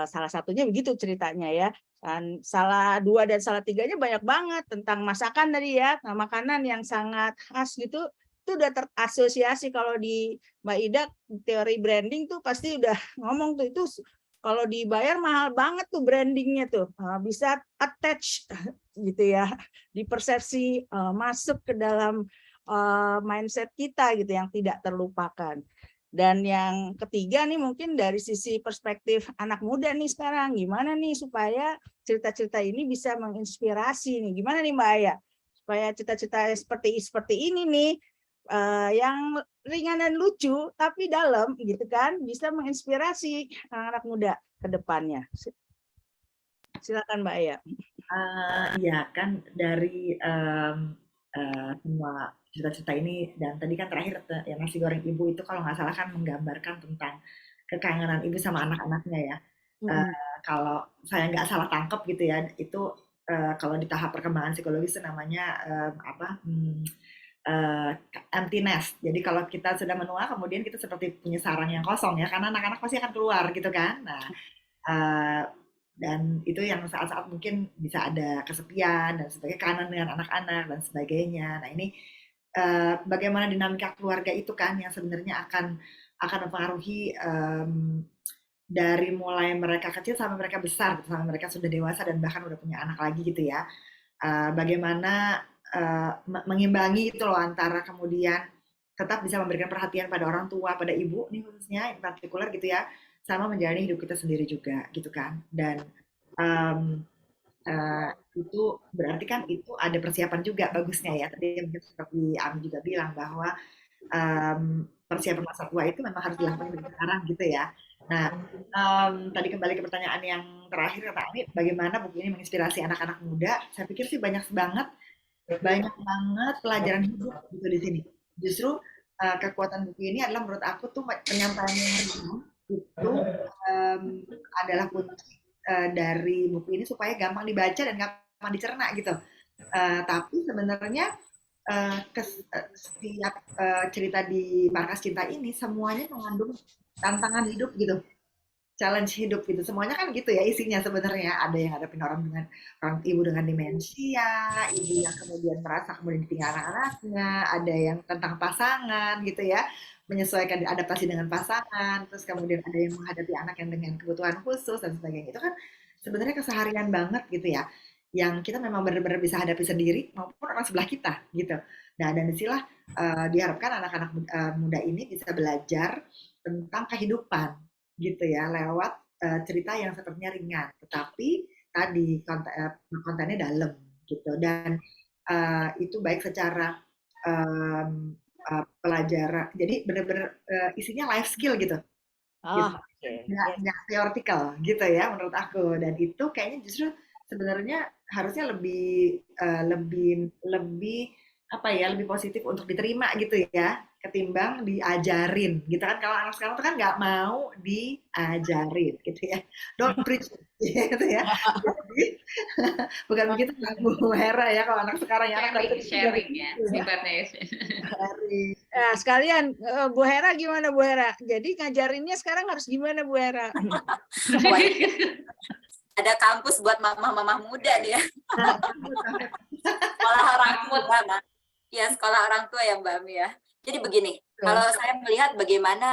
Salah satunya begitu ceritanya ya. Dan salah 2 dan salah 3-nya banyak banget tentang masakan tadi ya, makanan yang sangat khas gitu, itu udah terasosiasi kalau di Mbak Ida teori branding tuh pasti udah ngomong tuh itu kalau dibayar mahal banget tuh brandingnya tuh, bisa attach gitu ya, di persepsi masuk ke dalam mindset kita gitu yang tidak terlupakan. Dan yang ketiga nih mungkin dari sisi perspektif anak muda nih sekarang, gimana nih supaya cerita-cerita ini bisa menginspirasi nih, gimana nih Mbak Aya? Supaya cerita-cerita seperti ini nih, yang ringan dan lucu tapi dalam gitu kan, bisa menginspirasi anak-anak muda ke depannya. Silakan Mbak Aya. Iya kan dari semua cerita-cerita ini dan tadi kan terakhir yang nasi goreng ibu itu kalau nggak salah kan menggambarkan tentang kekangenan ibu sama anak-anaknya ya. Kalau saya nggak salah tangkap gitu ya itu kalau di tahap perkembangan psikologis itu namanya empty nest. Jadi kalau kita sudah menua kemudian kita seperti punya sarang yang kosong ya karena anak-anak pasti akan keluar gitu kan. Nah dan itu yang saat-saat mungkin bisa ada kesepian dan sebagainya, kangen dengan anak-anak dan sebagainya. Nah ini bagaimana dinamika keluarga itu kan yang sebenarnya akan mempengaruhi dari mulai mereka kecil sampai mereka besar, sampai mereka sudah dewasa dan bahkan udah punya anak lagi gitu ya. Bagaimana mengimbangi itu loh antara kemudian tetap bisa memberikan perhatian pada orang tua, pada ibu nih khususnya in partikular gitu ya, sama menjalani hidup kita sendiri juga gitu kan. Dan itu berarti kan itu ada persiapan juga bagusnya ya. Tadi seperti Ami juga bilang bahwa persiapan masa tua itu memang harus dilakukan dari sekarang gitu ya. Nah, tadi kembali ke pertanyaan yang terakhir kata Ami, bagaimana buku ini menginspirasi anak-anak muda? Saya pikir sih banyak banget pelajaran hidup gitu di sini. Justru kekuatan buku ini adalah menurut aku tuh penyampaian yang itu adalah kunci dari buku ini supaya gampang dibaca dan gampang dicerna gitu. Tapi sebenarnya setiap cerita di Markas Cinta ini semuanya mengandung tantangan hidup gitu, challenge hidup gitu. Semuanya kan gitu ya isinya sebenarnya. Ada yang hadapin orang ibu dengan demensia, ibu yang kemudian merasa kemudian ditinggal anak-anaknya, ada yang tentang pasangan gitu ya, menyesuaikan adaptasi dengan pasangan, terus kemudian ada yang menghadapi anak yang dengan kebutuhan khusus dan sebagainya. Itu kan sebenarnya keseharian banget gitu ya, yang kita memang benar-benar bisa hadapi sendiri maupun orang sebelah kita gitu. Nah dan disinilah diharapkan anak-anak muda ini bisa belajar tentang kehidupan gitu ya lewat cerita yang sepertinya ringan, tetapi tadi kontennya dalam gitu dan itu baik secara pelajaran, jadi benar-benar isinya life skill gitu. Nggak theoretical gitu ya menurut aku, dan itu kayaknya justru sebenarnya harusnya lebih apa ya, lebih positif untuk diterima gitu ya ketimbang diajarin gitu kan. Kalau anak sekarang tuh kan nggak mau diajarin gitu ya, don't preach gitu ya. Jadi bukan begitu Bu Hera ya kalau anak sekarang ya, sharing ya sifatnya ya. Nah, sekalian Bu Hera gimana Bu Hera? Jadi ngajarinnya sekarang harus gimana Bu Hera? Ada kampus buat mama-mama muda dia. Sekolah orang tua, ya sekolah orang tua ya Mbak Ami ya. Jadi begini, kalau saya melihat bagaimana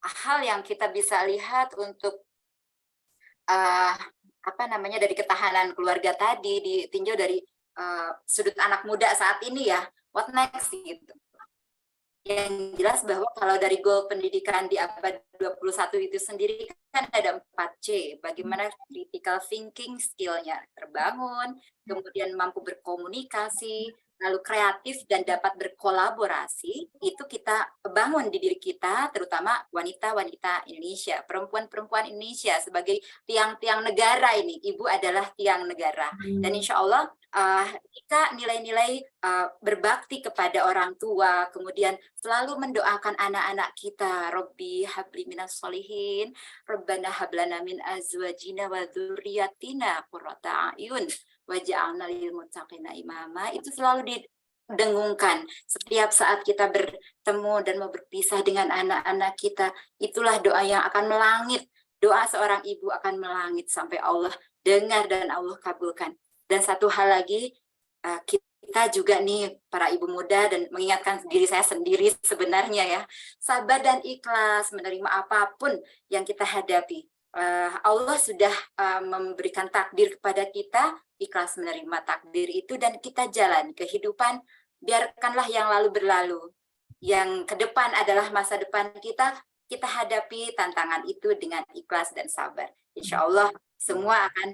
hal yang kita bisa lihat untuk dari ketahanan keluarga tadi ditinjau dari sudut anak muda saat ini ya, what next gitu. Yang jelas bahwa kalau dari goal pendidikan di abad 21 itu sendiri kan ada 4C, bagaimana critical thinking skill-nya terbangun, kemudian mampu berkomunikasi, lalu kreatif dan dapat berkolaborasi, itu kita bangun di diri kita, terutama wanita-wanita Indonesia, perempuan-perempuan Indonesia sebagai tiang-tiang negara ini. Ibu adalah tiang negara. Dan insya Allah jika nilai-nilai berbakti kepada orang tua, kemudian selalu mendoakan anak-anak kita, Robbi habli minas solihin, Rabbana hablana min azwajina wa dzurriyyatina qurrata a'yun waj'alna lil muttaqina imama, itu selalu didengungkan setiap saat kita bertemu dan mau berpisah dengan anak-anak kita. Itulah doa yang akan melangit doa seorang ibu akan melangit sampai Allah dengar dan Allah kabulkan. Dan satu hal lagi, kita juga nih para ibu muda, dan mengingatkan diri saya sendiri sebenarnya ya, sabar dan ikhlas menerima apapun yang kita hadapi. Allah sudah memberikan takdir kepada kita, ikhlas menerima takdir itu, dan kita jalan kehidupan, biarkanlah yang lalu berlalu. Yang ke depan adalah masa depan kita hadapi tantangan itu dengan ikhlas dan sabar. Insya Allah semua akan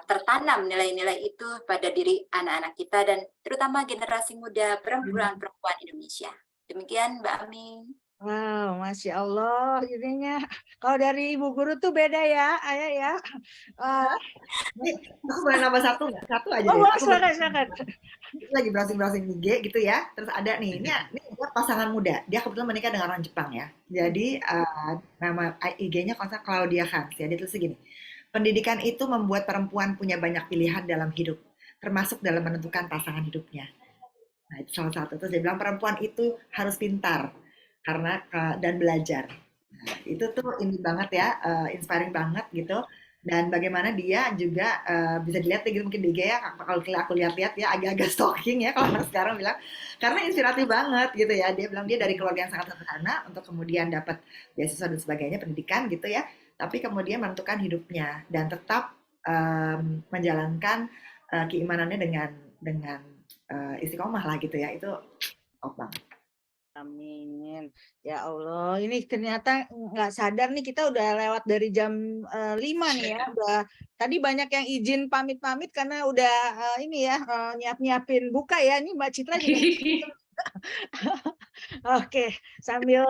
tertanam nilai-nilai itu pada diri anak-anak kita, dan terutama generasi muda perempuan Indonesia. Demikian Mbak Ami. Wow, Masya Allah, ininya kalau dari Ibu Guru tuh beda ya, Ayah ya. Aku boleh nambah satu nggak? Satu aja Oh, deh. silakan. Lagi browsing IG gitu ya, terus ada nih, ini dia pasangan muda, dia kebetulan menikah dengan orang Jepang ya. Jadi nama IG-nya konsep Claudia Hans ya, dia tulis segini, pendidikan itu membuat perempuan punya banyak pilihan dalam hidup, termasuk dalam menentukan pasangan hidupnya. Nah, itu salah satu. Terus dia bilang perempuan itu harus pintar karena dan belajar. Nah, itu tuh ini banget ya, inspiring banget gitu. Dan bagaimana dia juga bisa dilihat gitu, mungkin di IG ya, kalau aku lihat-lihat ya agak-agak stalking ya kalau anak sekarang bilang, karena inspiratif banget gitu ya. Dia bilang dia dari keluarga yang sangat sederhana untuk kemudian dapat beasiswa dan sebagainya, pendidikan gitu ya, tapi kemudian menentukan hidupnya dan tetap menjalankan keimanannya dengan istiqomah lah gitu ya. Itu top banget. Amin. Ya Allah, ini ternyata nggak sadar nih kita udah lewat dari jam 5 nih ya. Tadi banyak yang izin pamit-pamit karena udah ini ya nyiapin buka ya. Ini Mbak Citra juga. Oke, sambil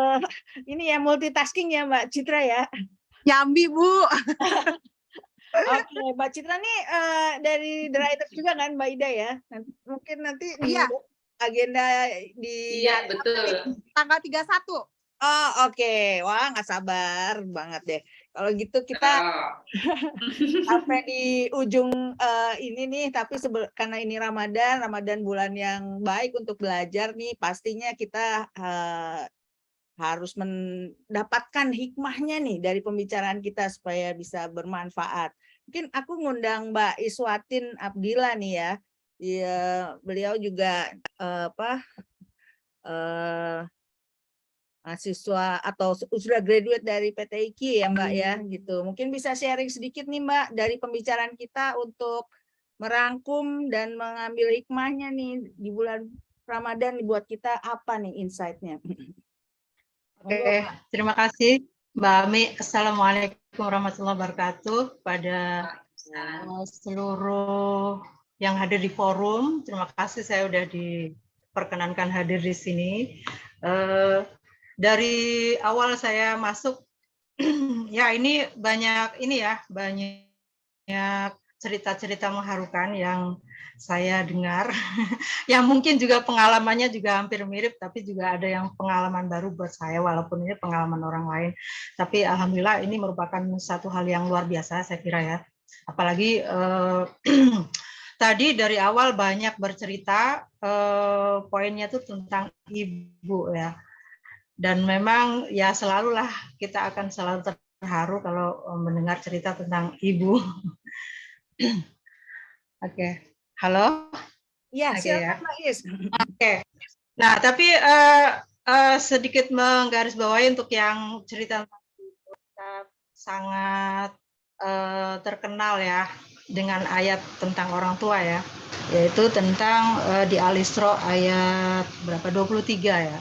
ini ya multitasking ya Mbak Citra ya. Nyambi Bu. Oke, Mbak Citra nih dari The Writers juga kan Mbak Ida ya. Mungkin nanti Iya. Agenda di Iya, betul. Tanggal 31. Oh, oke. Wah, nggak sabar banget deh. Kalau gitu kita sampai di ujung ini nih, tapi karena ini Ramadan bulan yang baik untuk belajar nih, pastinya kita harus mendapatkan hikmahnya nih dari pembicaraan kita supaya bisa bermanfaat. Mungkin aku ngundang Mbak Iswatin Abdillah nih ya. Ya, beliau juga mahasiswa atau sudah graduate dari PT IKI ya Mbak ya gitu. Mungkin bisa sharing sedikit nih Mbak dari pembicaraan kita untuk merangkum dan mengambil hikmahnya nih di bulan Ramadan buat kita apa nih insight-nya. Oke, terima kasih Mbak Ami. Assalamualaikum warahmatullahi wabarakatuh pada seluruh yang hadir di forum. Terima kasih saya sudah diperkenankan hadir di sini. Dari awal saya masuk, ya ini banyak cerita-cerita mengharukan yang saya dengar, yang mungkin juga pengalamannya juga hampir mirip, tapi juga ada yang pengalaman baru buat saya, walaupun ini pengalaman orang lain. Tapi alhamdulillah ini merupakan satu hal yang luar biasa saya kira ya. Apalagi tadi dari awal banyak bercerita, poinnya tuh tentang ibu ya. Dan memang ya selalulah kita akan selalu terharu kalau mendengar cerita tentang ibu. Oke. Halo? Ya, silakan Mbak Is. Oke. Nah, tapi sedikit menggarisbawahi untuk yang cerita sangat terkenal ya dengan ayat tentang orang tua ya, yaitu tentang di Al-Isra ayat berapa 23 ya.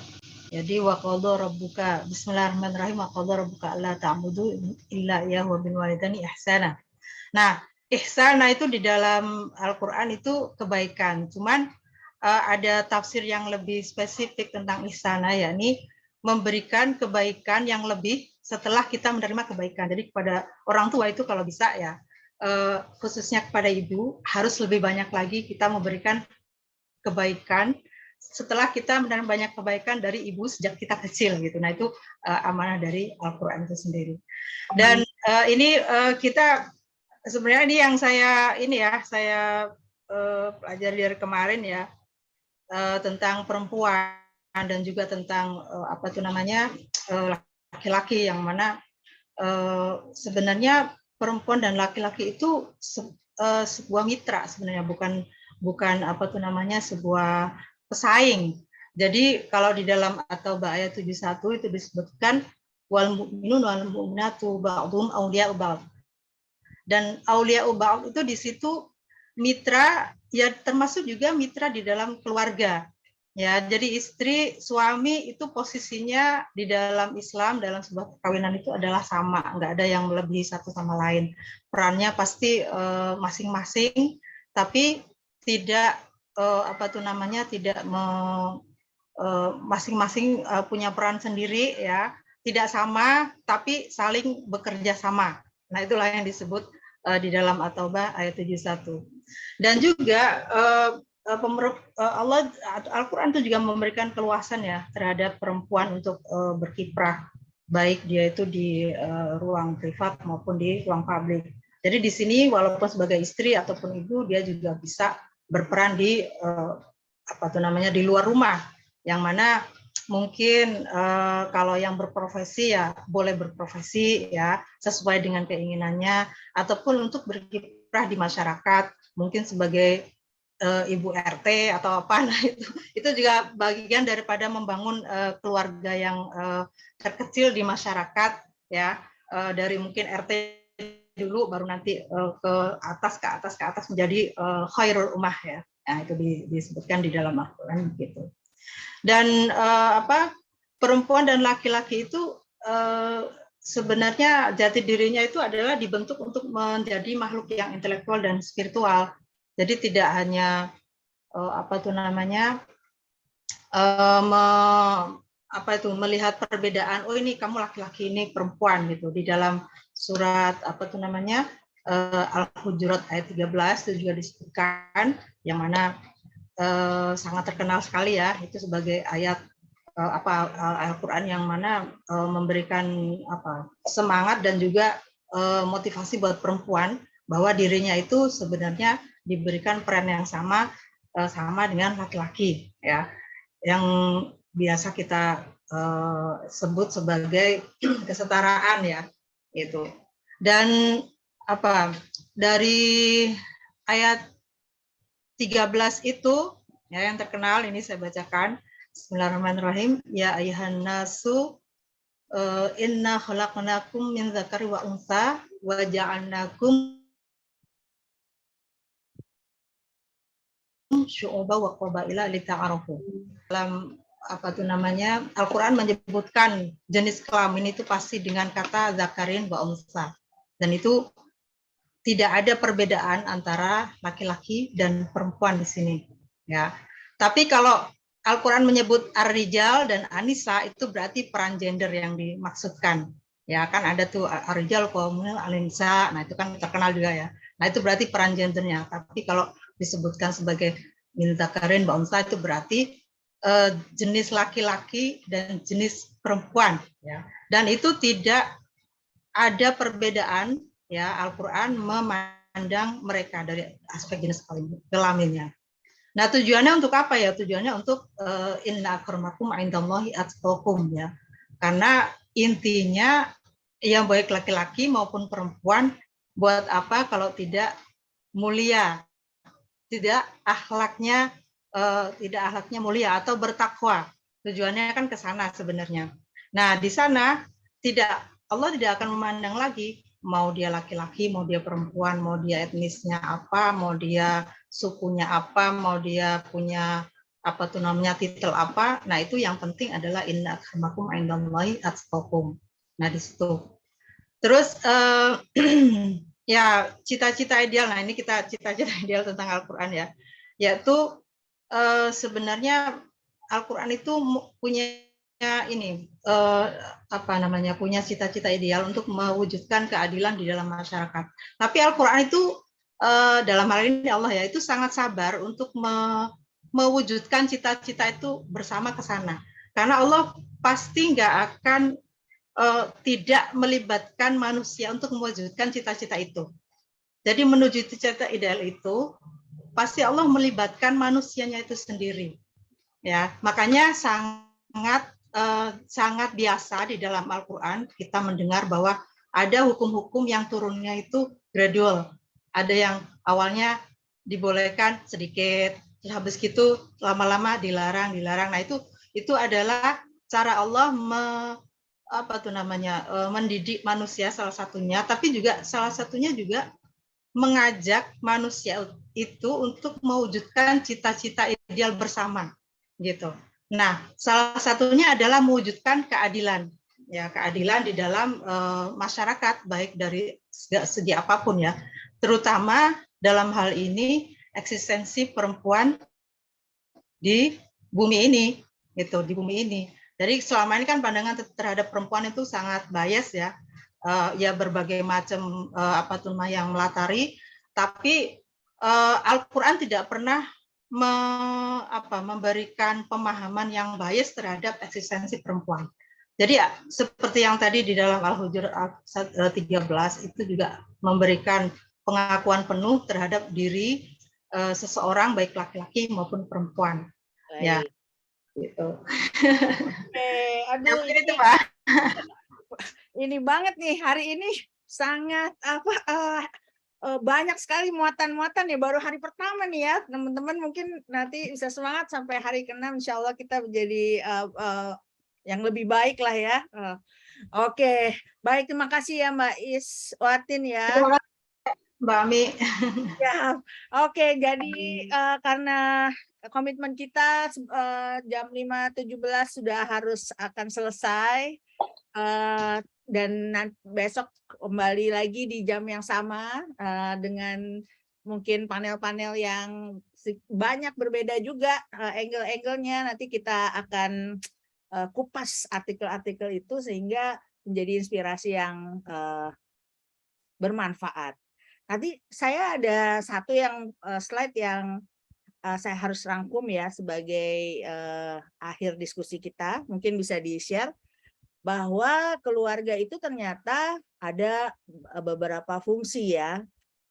Jadi wa qadha rabbuka bismillahirrahmanirrahim wa qadha rabbuka alla ta'budu illa iyyahu wa bil walidaini ihsana. Nah, ihsana itu di dalam Al-Qur'an itu kebaikan. Cuman ada tafsir yang lebih spesifik tentang ihsana, yakni memberikan kebaikan yang lebih setelah kita menerima kebaikan. Jadi kepada orang tua itu kalau bisa ya, khususnya kepada ibu, harus lebih banyak lagi kita memberikan kebaikan setelah kita menerima banyak kebaikan dari ibu sejak kita kecil gitu. Nah itu amanah dari Al-Quran itu sendiri. Dan ini kita sebenarnya ini yang saya pelajari dari kemarin ya, tentang perempuan dan juga tentang laki-laki yang mana sebenarnya perempuan dan laki-laki itu sebuah mitra sebenarnya, bukan apa tuh namanya sebuah pesaing. Jadi kalau di dalam At-Taubah ayat 71 itu disebutkan wal mu'minun wal mu'minatu ba'dhum awliya'u ba'd. Dan awliya'u ba'd itu di situ mitra ya, termasuk juga mitra di dalam keluarga. Ya, jadi istri, suami itu posisinya di dalam Islam, dalam sebuah perkawinan itu adalah sama, nggak ada yang melebihi satu sama lain. Perannya pasti masing-masing, tapi tidak apa tuh namanya, tidak masing-masing punya peran sendiri, ya, tidak sama, tapi saling bekerja sama. Nah, itulah yang disebut di dalam At-Taubah ayat 71. Dan juga Allah Al-Quran itu juga memberikan keluasan ya terhadap perempuan untuk berkiprah, baik dia itu di ruang privat maupun di ruang publik. Jadi di sini walaupun sebagai istri ataupun ibu, dia juga bisa berperan di apa tuh namanya di luar rumah, yang mana mungkin kalau yang berprofesi ya boleh berprofesi ya sesuai dengan keinginannya, ataupun untuk berkiprah di masyarakat, mungkin sebagai ibu RT atau apa. Nah, itu juga bagian daripada membangun keluarga yang terkecil di masyarakat ya, dari mungkin RT dulu baru nanti ke atas menjadi khairul ummah ya. Nah, itu disebutkan di dalam Al-Qur'an gitu. Dan perempuan dan laki-laki itu sebenarnya jati dirinya itu adalah dibentuk untuk menjadi makhluk yang intelektual dan spiritual. Jadi tidak hanya melihat perbedaan, oh ini kamu laki-laki, ini perempuan gitu. Di dalam surat Al-Hujurat ayat 13 itu juga disebutkan, yang mana sangat terkenal sekali ya, itu sebagai ayat Al-Quran yang mana memberikan semangat dan juga motivasi buat perempuan bahwa dirinya itu sebenarnya diberikan peran yang sama dengan laki-laki ya, yang biasa kita sebut sebagai kesetaraan ya itu. Dan dari ayat 13 itu ya yang terkenal, ini saya bacakan. Bismillahirrahmanirrahim. Ya ayyuhan nasu inna khalaqnakum min dzakari wa untha wa ja'alnakum syu'uba wa qabaila lita'arafu. Dalam Al-Quran menyebutkan jenis kelamin itu pasti dengan kata zakarin wa untha, dan itu tidak ada perbedaan antara laki-laki dan perempuan di sini ya. Tapi kalau Al-Quran menyebut ar-rijal dan an-nisa, itu berarti peran gender yang dimaksudkan ya, kan ada tuh ar-rijal qawwamuna 'alan nisa, nah itu kan terkenal juga ya. Nah itu berarti peran gendernya. Tapi kalau disebutkan sebagai min dzakarin wa untha, itu berarti jenis laki-laki dan jenis perempuan ya. Dan itu tidak ada perbedaan ya, Al-Quran memandang mereka dari aspek jenis kelaminnya. Nah, tujuannya untuk apa ya? Tujuannya untuk inna akramakum indallahi atqakum ya. Karena intinya yang baik laki-laki maupun perempuan, buat apa kalau tidak mulia, tidak akhlaknya mulia atau bertakwa. Tujuannya kan ke sana sebenarnya. Nah, di sana Allah tidak akan memandang lagi mau dia laki-laki, mau dia perempuan, mau dia etnisnya apa, mau dia sukunya apa, mau dia punya titel apa. Nah, itu yang penting adalah inna akramakum indallahi atqakum. Nah, di situ. Terus ya cita-cita ideal. Nah, ini kita cita-cita ideal tentang Al-Qur'an ya. Yaitu sebenarnya Al-Qur'an itu punya punya cita-cita ideal untuk mewujudkan keadilan di dalam masyarakat. Tapi Al-Quran itu dalam hal ini Allah ya, itu sangat sabar untuk mewujudkan cita-cita itu bersama ke sana. Karena Allah pasti nggak akan tidak melibatkan manusia untuk mewujudkan cita-cita itu. Jadi menuju cita-cita ideal itu pasti Allah melibatkan manusianya itu sendiri. Ya, makanya sangat biasa di dalam Al-Quran kita mendengar bahwa ada hukum-hukum yang turunnya itu gradual. Ada yang awalnya dibolehkan sedikit, terus habis gitu lama-lama dilarang. Nah itu adalah cara Allah mendidik manusia salah satunya, tapi juga salah satunya juga mengajak manusia itu untuk mewujudkan cita-cita ideal bersama gitu. Nah, salah satunya adalah mewujudkan keadilan. Ya, keadilan di dalam masyarakat baik dari segi apapun ya. Terutama dalam hal ini eksistensi perempuan di bumi ini gitu, di bumi ini. Jadi selama ini kan pandangan terhadap perempuan itu sangat bias ya. Ya berbagai macam yang melatari, tapi Al-Qur'an tidak pernah memberikan pemahaman yang bias terhadap eksistensi perempuan. Jadi ya, seperti yang tadi di dalam Al-Hujurat 13 itu juga memberikan pengakuan penuh terhadap diri seseorang baik laki-laki maupun perempuan. Baik. Ya, gitu. Aduh, itu Pak. Ini banget nih hari ini sangat banyak sekali muatan-muatan ya, baru hari pertama nih ya teman-teman, mungkin nanti bisa semangat sampai hari ke-6 insya Allah kita menjadi yang lebih baik lah ya. Oke, baik, terima kasih ya Mbak Iswatin ya. Terima kasih Mbak Ami. Ya, oke, jadi karena komitmen kita jam 5.17 sudah harus akan selesai. Dan besok kembali lagi di jam yang sama dengan mungkin panel-panel yang banyak berbeda juga angle-angle-nya. Nanti kita akan kupas artikel-artikel itu sehingga menjadi inspirasi yang bermanfaat. Nanti saya ada satu yang slide yang saya harus rangkum ya sebagai akhir diskusi kita, mungkin bisa di-share. Bahwa keluarga itu ternyata ada beberapa fungsi ya.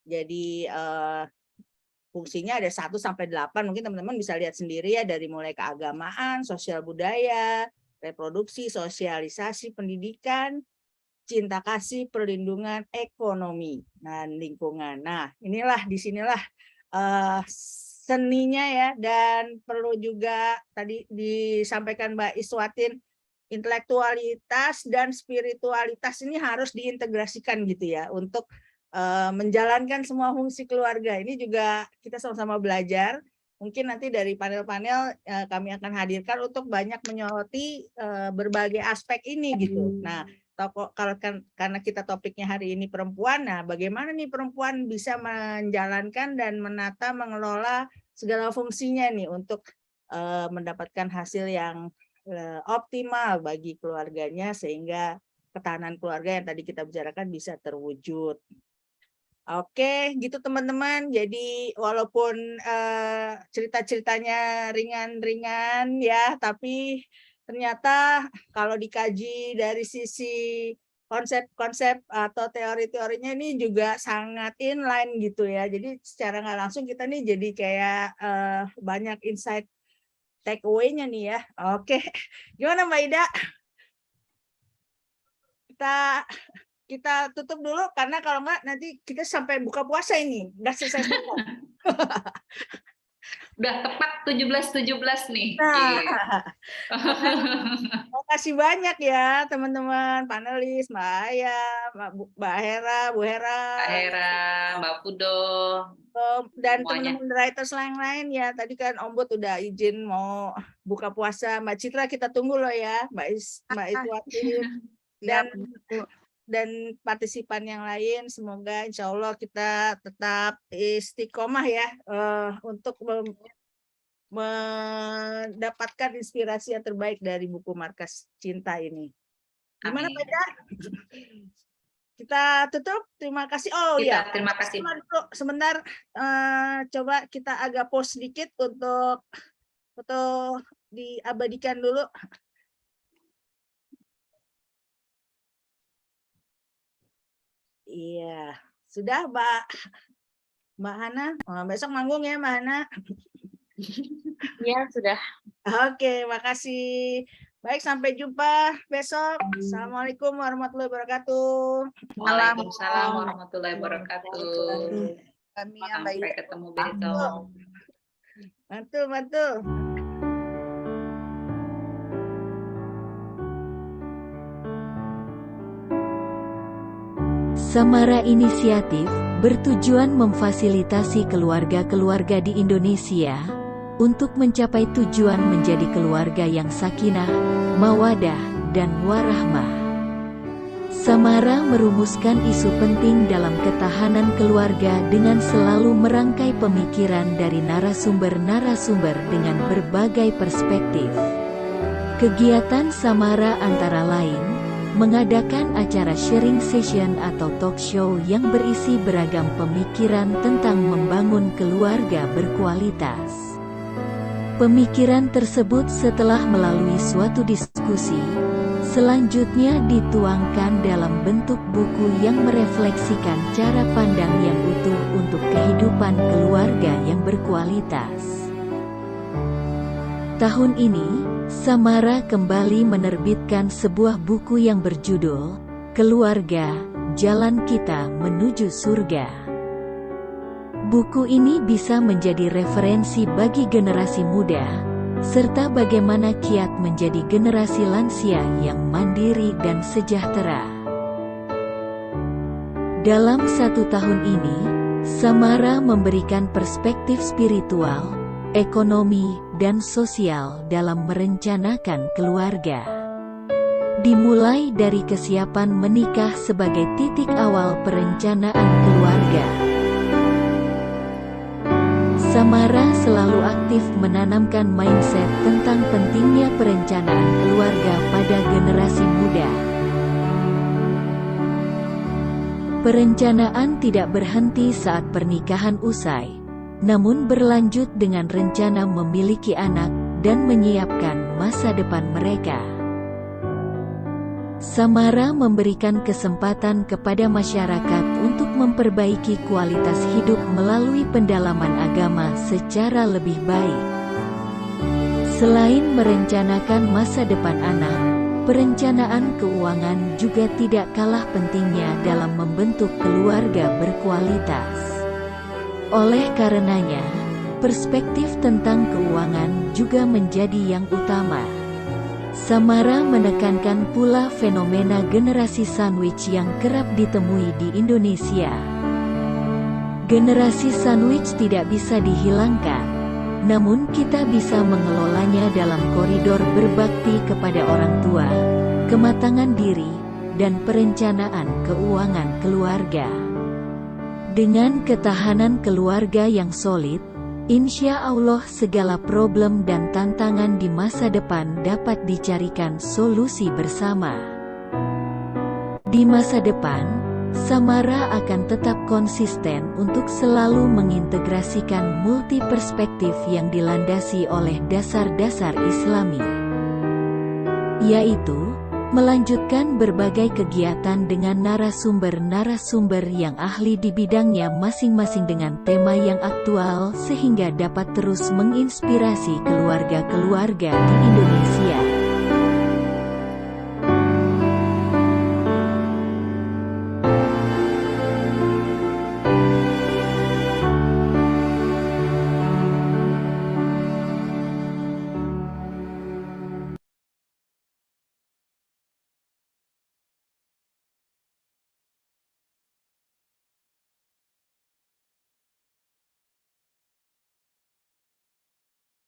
Jadi fungsinya ada 1 sampai 8, mungkin teman-teman bisa lihat sendiri ya, dari mulai keagamaan, sosial budaya, reproduksi, sosialisasi, pendidikan, cinta kasih, perlindungan, ekonomi, dan lingkungan. Nah, disinilah seninya ya, dan perlu juga tadi disampaikan Mbak Iswatin, intelektualitas dan spiritualitas ini harus diintegrasikan gitu ya untuk menjalankan semua fungsi keluarga. Ini juga kita sama-sama belajar. Mungkin nanti dari panel-panel kami akan hadirkan untuk banyak menyoroti berbagai aspek ini gitu. Nah, karena kita topiknya hari ini perempuan, nah bagaimana nih perempuan bisa menjalankan dan menata, mengelola segala fungsinya nih untuk mendapatkan hasil yang optimal bagi keluarganya sehingga ketahanan keluarga yang tadi kita bicarakan bisa terwujud. Oke, gitu teman-teman. Jadi walaupun cerita-ceritanya ringan-ringan ya, tapi ternyata kalau dikaji dari sisi konsep-konsep atau teori-teorinya ini juga sangat inline gitu ya. Jadi secara nggak langsung kita nih jadi kayak banyak insight take away-nya nih ya. Oke, gimana Mbak Ida? Kita tutup dulu karena kalau nggak nanti kita sampai buka puasa ini nggak selesai. Udah tepat 17 nih. Nah, makasih banyak ya teman-teman panelis, Mbak Aya, Mbak Hera, Bu Hera, Mbak Pudo, dan teman-teman writers lain-lain ya. Tadi kan Om Bud udah izin mau buka puasa. Mbak Citra kita tunggu loh ya, Mbak Iswatin dan partisipan yang lain. Semoga insya Allah kita tetap istiqomah ya untuk mendapatkan inspirasi yang terbaik dari buku Markas Cinta ini. Gimana Pak Ida? Kita tutup. Terima kasih. Terima kasih. Sebentar, coba kita agak pause sedikit untuk foto diabadikan dulu. Iya, sudah Mbak Hana. Besok manggung ya Mbak Hana. Iya, sudah. Oke, makasih. Baik, sampai jumpa besok. Assalamualaikum warahmatullahi wabarakatuh. Waalaikumsalam warahmatullahi wabarakatuh. Kami yang Sampai baik. ketemu besok. Mantul. Samara Inisiatif bertujuan memfasilitasi keluarga-keluarga di Indonesia untuk mencapai tujuan menjadi keluarga yang sakinah, mawadah, dan warahmah. Samara merumuskan isu penting dalam ketahanan keluarga dengan selalu merangkai pemikiran dari narasumber-narasumber dengan berbagai perspektif. Kegiatan Samara antara lain mengadakan acara sharing session atau talk show yang berisi beragam pemikiran tentang membangun keluarga berkualitas. Pemikiran tersebut setelah melalui suatu diskusi, selanjutnya dituangkan dalam bentuk buku yang merefleksikan cara pandang yang utuh untuk kehidupan keluarga yang berkualitas. Tahun ini, Samara kembali menerbitkan sebuah buku yang berjudul Keluarga, Jalan Kita Menuju Surga. Buku ini bisa menjadi referensi bagi generasi muda, serta bagaimana kiat menjadi generasi lansia yang mandiri dan sejahtera. Dalam 1 tahun ini, Samara memberikan perspektif spiritual, ekonomi, dan sosial dalam merencanakan keluarga. Dimulai dari kesiapan menikah sebagai titik awal perencanaan keluarga. Samara selalu aktif menanamkan mindset tentang pentingnya perencanaan keluarga pada generasi muda. Perencanaan tidak berhenti saat pernikahan usai, namun berlanjut dengan rencana memiliki anak dan menyiapkan masa depan mereka. Samara memberikan kesempatan kepada masyarakat untuk memperbaiki kualitas hidup melalui pendalaman agama secara lebih baik. Selain merencanakan masa depan anak, perencanaan keuangan juga tidak kalah pentingnya dalam membentuk keluarga berkualitas. Oleh karenanya, perspektif tentang keuangan juga menjadi yang utama. Samara menekankan pula fenomena generasi sandwich yang kerap ditemui di Indonesia. Generasi sandwich tidak bisa dihilangkan, namun kita bisa mengelolanya dalam koridor berbakti kepada orang tua, kematangan diri, dan perencanaan keuangan keluarga. Dengan ketahanan keluarga yang solid, insya Allah segala problem dan tantangan di masa depan dapat dicarikan solusi bersama. Di masa depan, Samara akan tetap konsisten untuk selalu mengintegrasikan multi perspektif yang dilandasi oleh dasar-dasar Islami, yaitu melanjutkan berbagai kegiatan dengan narasumber-narasumber yang ahli di bidangnya masing-masing dengan tema yang aktual sehingga dapat terus menginspirasi keluarga-keluarga di Indonesia.